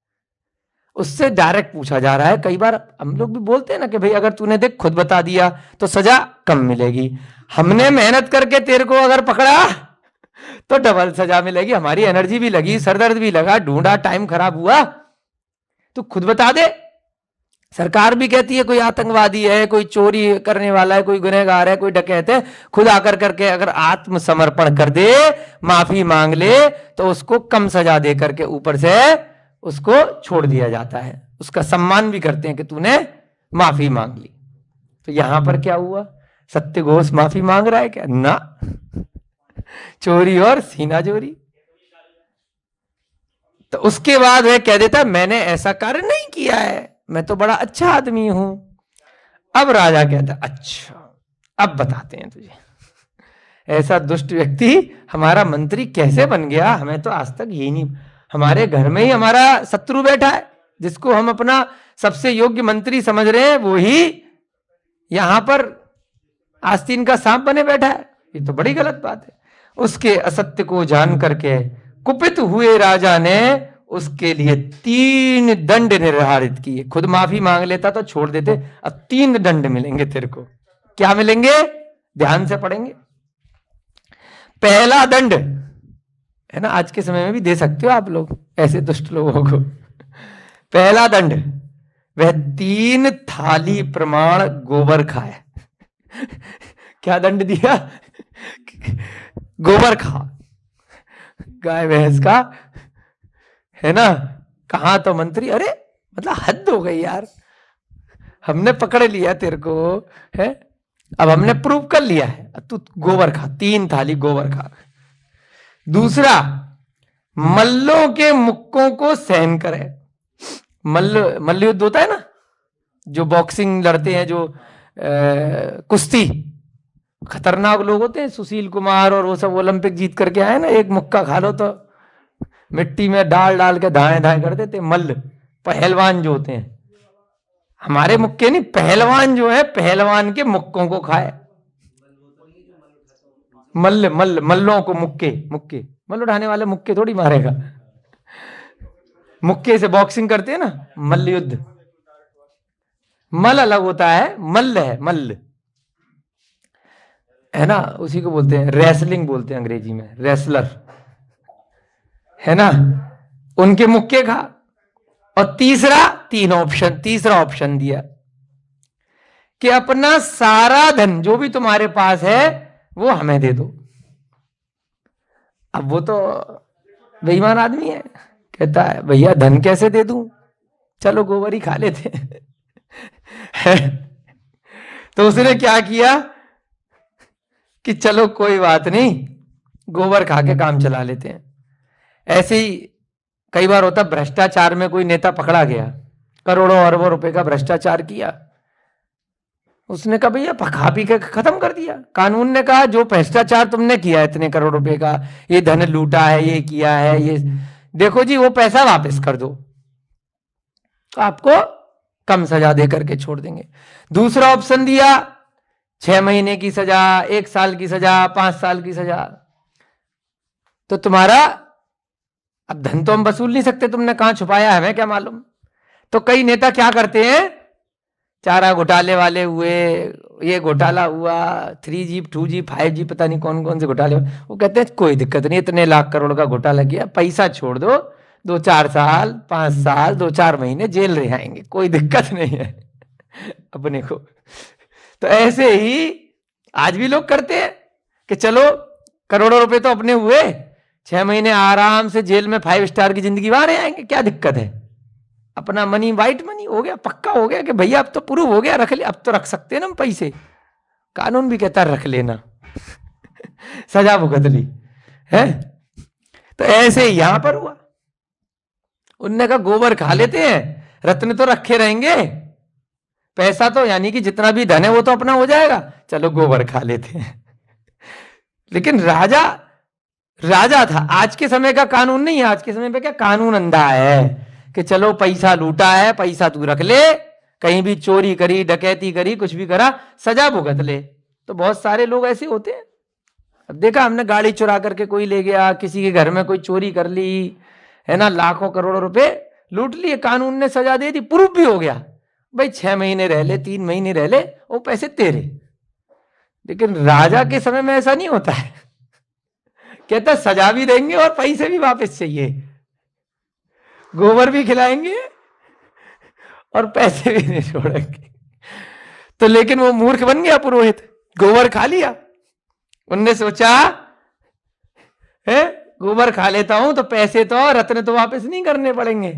उससे डायरेक्ट पूछा जा रहा है। कई बार हम लोग भी बोलते हैं ना कि भाई अगर तूने देख खुद बता दिया तो सजा कम मिलेगी, हमने मेहनत करके तेरे को अगर पकड़ा तो डबल सजा मिलेगी, हमारी एनर्जी भी लगी, सरदर्द भी लगा, ढूंढा, टाइम खराब हुआ, तो खुद बता दे। सरकार भी कहती है कोई आतंकवादी है, कोई चोरी करने वाला है, कोई गुनहगार है, कोई डकैत है, खुद आकर करके अगर आत्मसमर्पण कर दे, माफी मांग ले, तो उसको कम सजा दे करके ऊपर से उसको छोड़ दिया जाता है, उसका सम्मान भी करते हैं कि तूने माफी मांग ली। तो यहां पर क्या हुआ, सत्य घोष माफी मांग रहा है क्या? ना, चोरी और सीना चोरी। तो उसके बाद वह कह देता मैंने ऐसा कार्य नहीं किया है, मैं तो बड़ा अच्छा आदमी हूं। अब राजा कहता अच्छा अब बताते हैं तुझे, ऐसा दुष्ट व्यक्ति हमारा मंत्री कैसे बन गया, हमें तो आज तक यही नहीं, हमारे घर में ही हमारा शत्रु बैठा है, जिसको हम अपना सबसे योग्य मंत्री समझ रहे हैं, वो ही यहां पर आस्तीन का सांप बने बैठा है, ये तो बड़ी गलत बात है। उसके असत्य को जान करके कुपित हुए राजा ने उसके लिए 3 दंड निर्धारित किए। खुद माफी मांग लेता तो छोड़ देते, अब 3 दंड मिलेंगे तेरे को। क्या मिलेंगे, ध्यान से पढ़ेंगे। पहला दंड है ना, आज के समय में भी दे सकते हो आप लोग ऐसे दुष्ट लोगों को। पहला दंड, वह 3 थाली प्रमाण गोबर खाए। क्या दंड दिया, गोबर खा, गाय भैंस का, है ना। कहा तो मंत्री, अरे मतलब हद हो गई यार, हमने पकड़ लिया तेरे को है, अब हमने प्रूव कर लिया है, अब तू गोबर खा, 3 थाली गोबर खा। दूसरा, मल्लों के मुक्कों को सहन करे। मल्ल युद्ध होता है ना, जो बॉक्सिंग लड़ते हैं, जो कुश्ती, खतरनाक लोग होते हैं, सुशील कुमार और वो सब ओलंपिक जीत करके आए ना, एक मुक्का खा लो तो मिट्टी में डाल डाल के धाए धाए कर देते। मल्ल पहलवान जो होते हैं, हमारे मुक्के नहीं, पहलवान जो है, पहलवान के मुक्कों को खाए। मल्लों को मुक्के, मल्ल उठाने वाले मुक्के थोड़ी मारेगा, मुक्के से बॉक्सिंग करते हैं ना, मल्ल युद्ध। मल अलग होता है, मल्ल है, मल्ल है ना, उसी को बोलते हैं रेसलिंग, बोलते हैं अंग्रेजी में, रेसलर है ना, उनके मुक्के खा। और तीसरा ऑप्शन दिया कि अपना सारा धन जो भी तुम्हारे पास है वो हमें दे दो। अब वो तो बेईमान आदमी है, कहता है भैया धन कैसे दे दूं, चलो गोबर ही खा लेते हैं। तो उसने क्या किया कि चलो कोई बात नहीं, गोबर खा के काम चला लेते हैं। ऐसे ही कई बार होता, भ्रष्टाचार में कोई नेता पकड़ा गया, करोड़ों अरबों रुपए का भ्रष्टाचार किया, उसने कहा भैया खा पी के खत्म कर दिया। कानून ने कहा जो भ्रष्टाचार तुमने किया है, इतने करोड़ रुपए का ये धन लूटा है, ये किया है, ये देखो जी वो पैसा वापस कर दो, तो आपको कम सजा दे करके छोड़ देंगे। दूसरा ऑप्शन दिया 6 महीने की सजा, 1 साल की सजा, 5 साल की सजा। तो तुम्हारा अब धन तो हम वसूल नहीं सकते, तुमने कहां छुपाया हमें क्या मालूम। तो कई नेता क्या करते हैं, चारा घोटाले वाले हुए, ये घोटाला हुआ, 3G 2G 5G पता नहीं कौन कौन से घोटाले, वो कहते हैं कोई दिक्कत नहीं, इतने लाख करोड़ का घोटाला किया, पैसा छोड़ दो, 2-4 साल 5 साल 2-4 महीने जेल रह आएंगे, कोई दिक्कत नहीं है अपने को। तो ऐसे ही आज भी लोग करते हैं कि चलो करोड़ों रुपए तो अपने हुए, 6 महीने आराम से जेल में 5 स्टार की जिंदगी वहां रह आएंगे, क्या दिक्कत है। अपना मनी वाइट मनी हो गया, पक्का हो गया कि भैया अब तो प्रूव हो गया, रख ले, अब तो रख सकते हैं ना हम पैसे, कानून भी कहता है रख लेना। सजा भुगत ली है। तो ऐसे ही यहां पर हुआ, उनने कहा गोबर खा लेते हैं, रत्न तो रखे रहेंगे, पैसा तो यानी कि जितना भी धन है वो तो अपना हो जाएगा, चलो गोबर खा लेते हैं। लेकिन राजा था, आज के समय का कानून नहीं है। आज के समय पे क्या कानून अंधा है कि चलो पैसा लूटा है, पैसा तू रख ले, कहीं भी चोरी करी, डकैती करी, कुछ भी करा, सजा भुगत ले। तो बहुत सारे लोग ऐसे होते हैं। अब देखा हमने, गाड़ी चुरा करके कोई ले गया, किसी के घर में कोई चोरी कर ली, है ना, लाखों करोड़ों रुपए, लूट लिए, कानून ने सजा दे दी, प्रूफ भी हो गया, भाई 6 महीने रह ले, 3 महीने रह ले, वो पैसे तेरे। लेकिन राजा के समय में ऐसा नहीं होता है, कहता सजा भी देंगे और पैसे भी वापस चाहिए, गोबर भी खिलाएंगे और पैसे भी नहीं छोड़ेंगे। तो लेकिन वो मूर्ख बन गया पुरोहित, गोबर खा लिया। उनने सोचा है गोबर खा लेता हूं तो पैसे तो रत्न तो वापस नहीं करने पड़ेंगे,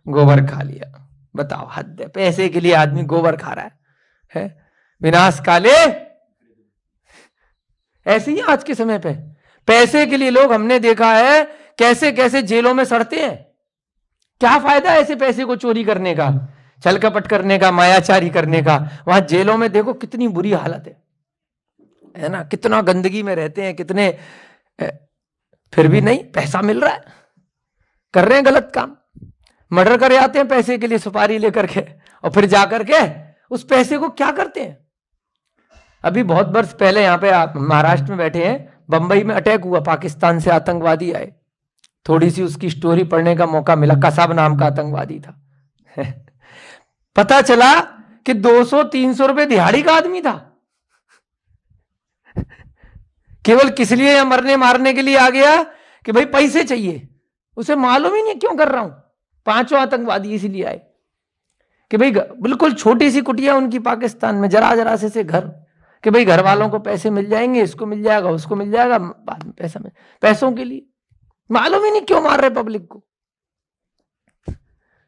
गोबर खा लिया। बताओ, हद है, पैसे के लिए आदमी गोबर खा रहा है? विनाश काले। ऐसे ही आज के समय पे पैसे के लिए लोग, हमने देखा है कैसे कैसे जेलों में सड़ते हैं। क्या फायदा ऐसे पैसे को चोरी करने का, छल कपट करने का, मायाचारी करने का? वहां जेलों में देखो कितनी बुरी हालत है ना, कितना गंदगी में रहते हैं, कितने, फिर भी नहीं, पैसा मिल रहा है, कर रहे हैं गलत काम, मर्डर करे आते हैं पैसे के लिए, सुपारी लेकर के, और फिर जाकर के उस पैसे को क्या करते हैं। अभी बहुत वर्ष पहले यहाँ पे आप महाराष्ट्र में बैठे हैं, बंबई में अटैक हुआ, पाकिस्तान से आतंकवादी आए, थोड़ी सी उसकी स्टोरी पढ़ने का मौका मिला। कसाब नाम का आतंकवादी था पता चला कि 200-300 रुपए दिहाड़ी का आदमी था, केवल किस लिए या मरने मारने के लिए आ गया कि भाई पैसे चाहिए, उसे मालूम ही नहीं क्यों कर रहा हूं। 5 आतंकवादी इसीलिए आए कि भाई बिल्कुल छोटी सी कुटिया उनकी पाकिस्तान में, जरा जरा से घर, कि भाई घर वालों को पैसे मिल जाएंगे, इसको मिल जाएगा, उसको मिल जाएगा, बाद में पैसा पैसों के लिए। मालूम ही नहीं क्यों मार रहे पब्लिक को,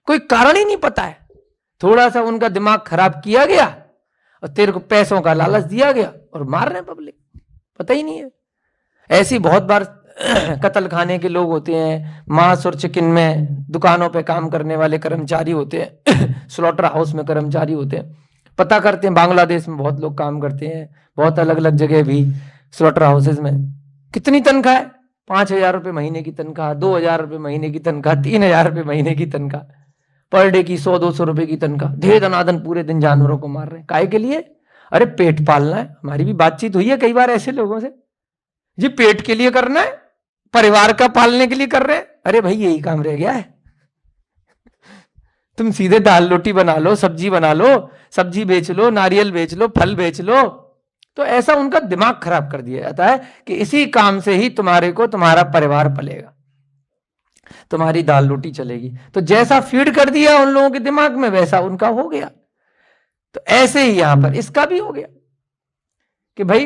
कोई कारण ही नहीं पता है। थोड़ा सा उनका दिमाग खराब किया गया और तेरे को पैसों का लालच दिया गया और मार रहे पब्लिक, पता ही नहीं है। ऐसी बहुत बार कत्ल खाने के लोग होते हैं, मांस और चिकन में दुकानों पे काम करने वाले कर्मचारी होते हैं स्लॉटर हाउस में कर्मचारी होते हैं, पता करते हैं, बांग्लादेश में बहुत लोग काम करते हैं, बहुत अलग अलग जगह भी स्लॉटर हाउसेज में। कितनी तनख्वाह है? 5,000 रुपए महीने की तनख्वाह, 2,000 रुपए महीने की तनख्वाह, 3,000 रुपए महीने की तनख्वाह, पर डे की 100-200 रुपए की तनख्वाह, ढेर दनादन पूरे दिन जानवरों को मार रहे हैं। काहे के लिए? अरे पेट पालना है। हमारी भी बातचीत हुई है कई बार ऐसे लोगों से, जी पेट के लिए करना है, परिवार का पालने के लिए कर रहे हैं। अरे भाई यही काम रह गया है, तुम सीधे दाल रोटी बना लो, सब्जी बना लो, सब्जी बेच लो, नारियल बेच लो, फल बेच लो। तो ऐसा उनका दिमाग खराब कर दिया जाता है कि इसी काम से ही तुम्हारे को तुम्हारा परिवार पलेगा, तुम्हारी दाल रोटी चलेगी। तो जैसा फीड कर दिया उन लोगों के दिमाग में, वैसा उनका हो गया। तो ऐसे ही यहां पर इसका भी हो गया कि भाई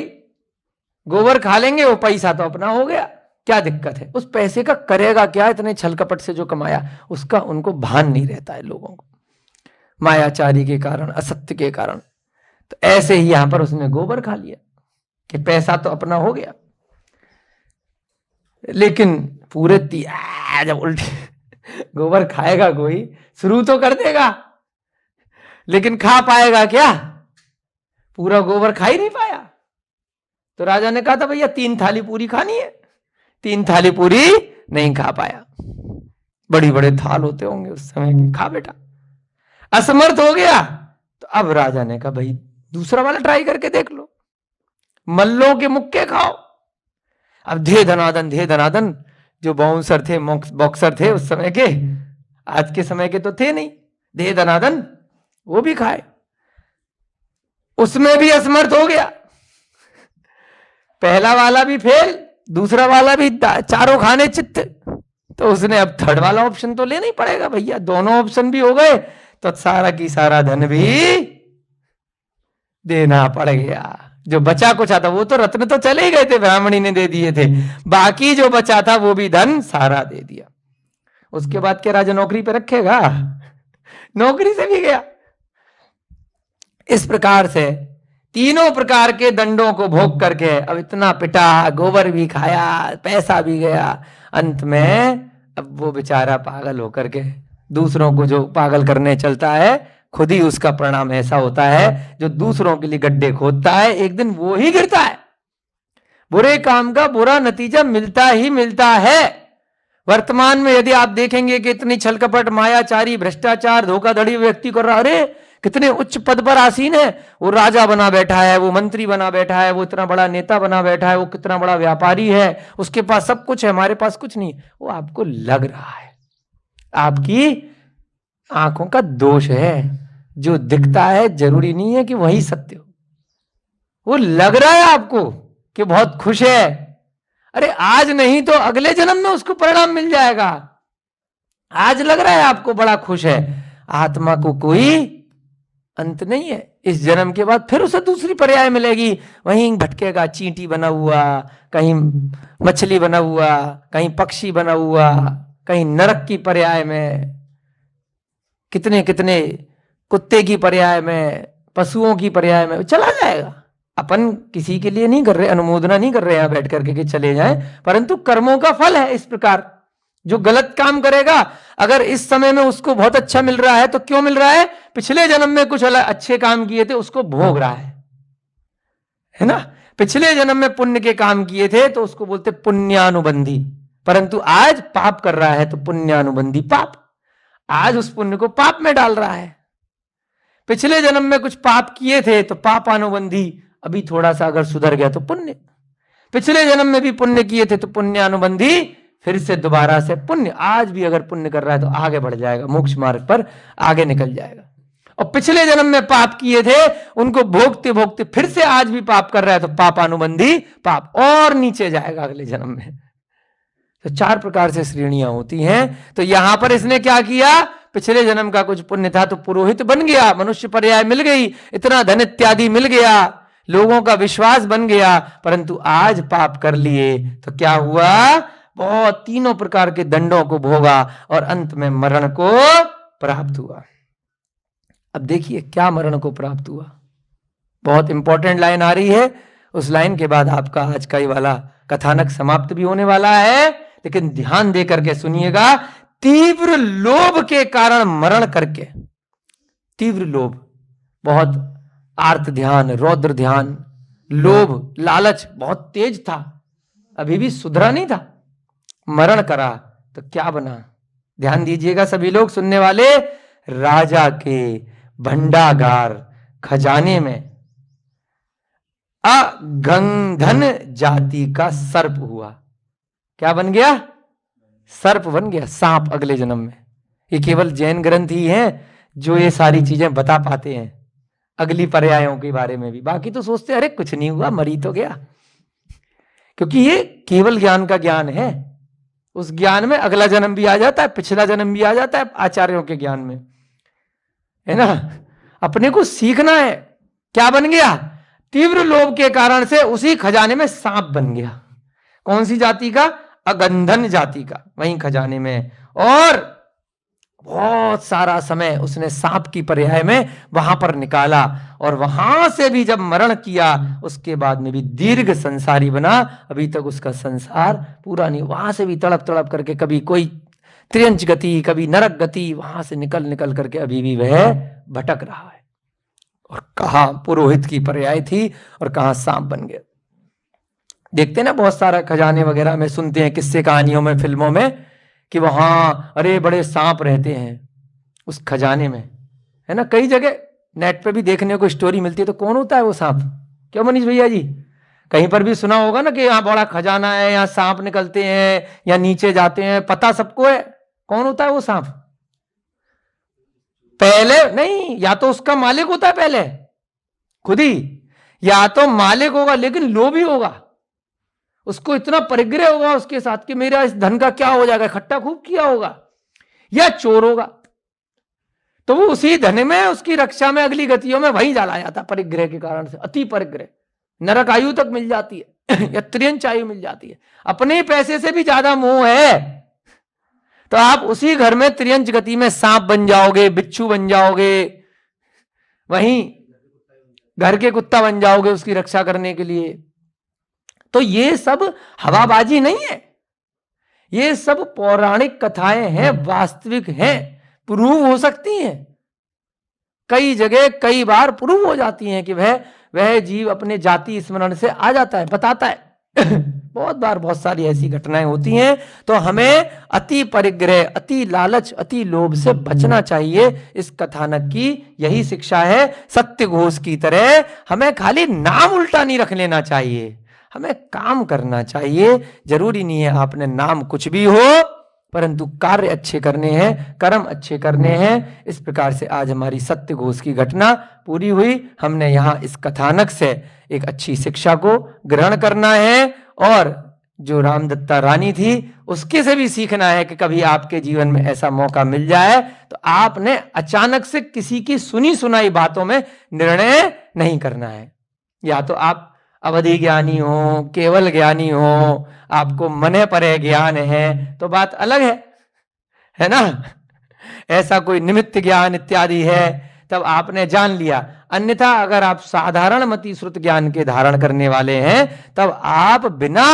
गोबर खा लेंगे, वो पैसा तो अपना हो गया, क्या दिक्कत है? उस पैसे का करेगा क्या? इतने छल कपट से जो कमाया उसका उनको भान नहीं रहता है लोगों को, मायाचारी के कारण, असत्य के कारण। तो ऐसे ही यहां पर उसने गोबर खा लिया कि पैसा तो अपना हो गया, लेकिन पूरे जब उल्टे गोबर खाएगा कोई, शुरू तो कर देगा, लेकिन खा पाएगा क्या? पूरा गोबर खा ही नहीं पाया। तो राजा ने कहा था भैया 3 थाली पूरी खानी है, 3 थाली पूरी नहीं खा पाया। बड़ी बड़े थाल होते होंगे उस समय के, खा बेटा, असमर्थ हो गया। तो अब राजा ने कहा भाई दूसरा वाला ट्राई करके देख लो, मल्लों के मुक्के खाओ। अब धे धनादन जो बाउंसर थे, बॉक्सर थे उस समय के, आज के समय के तो थे नहीं, धे धनादन वो भी खाए, उसमें भी असमर्थ हो गया। पहला वाला भी फेल, दूसरा वाला भी, चारों खाने चित्त। तो उसने अब थर्ड वाला ऑप्शन तो लेना ही पड़ेगा भैया, दोनों ऑप्शन भी हो गए तो सारा की सारा धन भी देना पड़ गया। जो बचा कुछ था, वो तो रत्न तो चले ही गए थे, ब्राह्मणी ने दे दिए थे, बाकी जो बचा था वो भी धन सारा दे दिया। उसके बाद क्या राजा नौकरी पे रखेगा? नौकरी से भी गया। इस प्रकार से तीनों प्रकार के दंडों को भोग करके अब इतना पिटा, गोबर भी खाया, पैसा भी गया, अंत में अब वो बेचारा पागल होकर के, दूसरों को जो पागल करने चलता है खुद ही उसका परिणाम ऐसा होता है, जो दूसरों के लिए गड्ढे खोदता है एक दिन वो ही गिरता है। बुरे काम का बुरा नतीजा मिलता ही मिलता है। वर्तमान में यदि आप देखेंगे कि इतनी छलकपट, मायाचारी, भ्रष्टाचार, धोखाधड़ी व्यक्ति कर रहा, अरे कितने उच्च पद पर आसीन है, वो राजा बना बैठा है, वो मंत्री बना बैठा है, वो इतना बड़ा नेता बना बैठा है, वो कितना बड़ा व्यापारी है, उसके पास सब कुछ है, हमारे पास कुछ नहीं। वो आपको लग रहा है, आपकी आंखों का दोष है। जो दिखता है जरूरी नहीं है कि वही सत्य हो। वो लग रहा है आपको कि बहुत खुश है, अरे आज नहीं तो अगले जन्म में उसको परिणाम मिल जाएगा। आज लग रहा है आपको बड़ा खुश है, आत्मा को कोई अंत नहीं है। इस जन्म के बाद फिर उसे दूसरी पर्याय मिलेगी, वहीं भटकेगा, चींटी बना हुआ, कहीं मछली बना हुआ, कहीं पक्षी बना हुआ, कहीं नरक की पर्याय में, कितने कितने कुत्ते की पर्याय में, पशुओं की पर्याय में चला जाएगा। अपन किसी के लिए नहीं कर रहे, अनुमोदना नहीं कर रहे यहां बैठ करके कि चले जाएं, परंतु कर्मों का फल है इस प्रकार। जो गलत काम करेगा, अगर इस समय में उसको बहुत अच्छा मिल रहा है तो क्यों मिल रहा है? पिछले जन्म में कुछ अच्छे काम किए थे, उसको भोग रहा है ना। पिछले जन्म में पुण्य के काम किए थे तो उसको बोलते पुण्यानुबंधी, परंतु आज पाप कर रहा है तो पुण्यानुबंधी पाप, आज उस पुण्य को पाप में डाल रहा है। पिछले जन्म में कुछ पाप किए थे तो पापानुबंधी, अभी थोड़ा सा अगर सुधर गया तो पुण्य। पिछले जन्म में भी पुण्य किए थे तो पुण्यानुबंधी, फिर से दोबारा से पुण्य। आज भी अगर पुण्य कर रहा है तो आगे बढ़ जाएगा, मोक्ष मार्ग पर आगे निकल जाएगा। और पिछले जन्म में पाप किए थे, उनको भोगते भोगते फिर से आज भी पाप कर रहा है तो पापानुबंधी पाप, और नीचे जाएगा अगले जन्म में। तो 4 प्रकार से श्रेणियां होती हैं। तो यहां पर इसने क्या किया? पिछले जन्म का कुछ पुण्य था तो पुरोहित बन गया, मनुष्य पर्याय मिल गई, इतना धन इत्यादि मिल गया, लोगों का विश्वास बन गया, परंतु आज पाप कर लिए तो क्या हुआ? बहुत 3 प्रकार के दंडों को भोगा और अंत में मरण को प्राप्त हुआ। अब देखिए क्या मरण को प्राप्त हुआ। बहुत इंपॉर्टेंट लाइन आ रही है, उस लाइन के बाद आपका आज का ये वाला कथानक समाप्त भी होने वाला है, लेकिन ध्यान दे करके सुनिएगा। तीव्र लोभ के कारण मरण करके, तीव्र लोभ, बहुत आर्त ध्यान, रौद्र ध्यान, लोभ, लालच बहुत तेज था, अभी भी सुधरा नहीं था, मरण करा तो क्या बना? ध्यान दीजिएगा सभी लोग सुनने वाले। राजा के भंडागार खजाने में अगंधन जाति का सर्प हुआ। क्या बन गया? सर्प बन गया, सांप अगले जन्म में। ये केवल जैन ग्रंथ ही हैं जो ये सारी चीजें बता पाते हैं अगली पर्यायों के बारे में भी। बाकी तो सोचते अरे कुछ नहीं हुआ, मरी तो गया, क्योंकि ये केवल ज्ञान का ज्ञान है। उस ज्ञान में अगला जन्म भी आ जाता है, पिछला जन्म भी आ जाता है, आचार्यों के ज्ञान में, है ना। अपने को सीखना है। क्या बन गया? तीव्र लोभ के कारण से उसी खजाने में सांप बन गया। कौन सी जाति का? अगंधन जाति का, वहीं खजाने में। और बहुत सारा समय उसने सांप की पर्याय में वहां पर निकाला, और वहां से भी जब मरण किया उसके बाद में भी दीर्घ संसारी बना। अभी तक उसका संसार पूरा नहीं, वहां से भी तड़प तड़प करके कभी कोई त्रियंच गति, कभी नरक गति, वहां से निकल निकल करके अभी भी वह भटक रहा है। और कहां पुरोहित की पर्याय थी और कहां सांप बन गया। देखते ना बहुत सारा खजाने वगैरह में सुनते हैं, किस्से कहानियों में, फिल्मों में, कि वहां अरे बड़े सांप रहते हैं उस खजाने में, है ना। कई जगह नेट पे भी देखने को स्टोरी मिलती है। तो कौन होता है वो सांप? क्यों मनीष भैया जी? कहीं पर भी सुना होगा ना कि यहाँ बड़ा खजाना है, यहाँ सांप निकलते हैं या नीचे जाते हैं, पता सबको है। कौन होता है वो सांप? पहले नहीं, या तो उसका मालिक होता है पहले खुद ही, या तो मालिक होगा लेकिन लोभी होगा, उसको इतना परिग्रह होगा उसके साथ कि मेरा इस धन का क्या हो जाएगा, इकट्ठा खूब किया होगा। या चोर होगा, तो वो उसी धन में, उसकी रक्षा में, अगली गतियों में वही चला जाता परिग्रह के कारण से। अति परिग्रह, नरक आयु तक मिल जाती है या त्रियंच आयु मिल जाती है। अपने पैसे से भी ज्यादा मोह है तो आप उसी घर में त्रियंच गति में सांप बन जाओगे, बिच्छू बन जाओगे, वहीं घर के कुत्ता बन जाओगे उसकी रक्षा करने के लिए। तो ये सब हवाबाजी नहीं है, ये सब पौराणिक कथाएं हैं, वास्तविक हैं, प्रूव हो सकती हैं। कई जगह कई बार प्रूव हो जाती हैं कि वह जीव अपने जाति स्मरण से आ जाता है, बताता है बहुत बार बहुत सारी ऐसी घटनाएं होती हैं। तो हमें अति परिग्रह, अति लालच, अति लोभ से बचना चाहिए। इस कथानक की यही शिक्षा है। सत्य घोष की तरह हमें खाली नाम उल्टा नहीं रख लेना चाहिए, हमें काम करना चाहिए। जरूरी नहीं है आपने नाम कुछ भी हो, परंतु कार्य अच्छे करने हैं, कर्म अच्छे करने हैं। इस प्रकार से आज हमारी सत्य घोष की घटना पूरी हुई। हमने यहाँ इस कथानक से एक अच्छी शिक्षा को ग्रहण करना है और जो रामदत्ता रानी थी उसके से भी सीखना है कि कभी आपके जीवन में ऐसा मौका मिल जाए तो आपने अचानक से किसी की सुनी सुनाई बातों में निर्णय नहीं करना है। या तो आप अवधि ज्ञानी हो, केवल ज्ञानी हो, आपको मने परे ज्ञान है तो बात अलग है ना। ऐसा कोई निमित्त ज्ञान इत्यादि है तब आपने जान लिया। अन्यथा अगर आप साधारण मति श्रुत ज्ञान के धारण करने वाले हैं तब आप बिना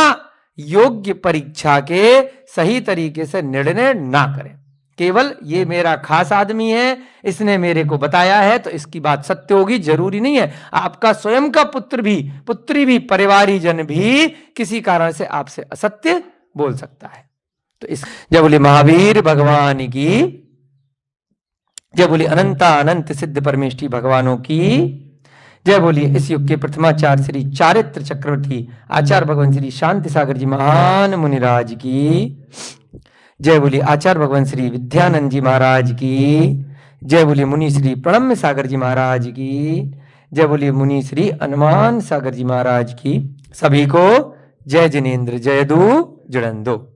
योग्य परीक्षा के सही तरीके से निर्णय ना करें। केवल ये मेरा खास आदमी है, इसने मेरे को बताया है तो इसकी बात सत्य होगी, जरूरी नहीं है। आपका स्वयं का पुत्र भी, पुत्री भी, परिवारी जन भी किसी कारण से आपसे असत्य बोल सकता है। तो इस जय बोले महावीर भगवान की, जय बोले अनंता अनंत सिद्ध परमेष्ठी भगवानों की जय बोलिए। इस युग के प्रथमाचार्य श्री चारित्र चक्रवर्ती आचार्य भगवान श्री शांति सागर जी महान मुनिराज की जय बोलिए। आचार्य भगवान श्री विद्यानंद जी महाराज की जय बोलिए। मुनि श्री प्रणम्य सागर जी महाराज की जय बोलिए। मुनि श्री हनुमान सागर जी महाराज की। सभी को जय जिनेन्द्र जय दू जुड़न दो।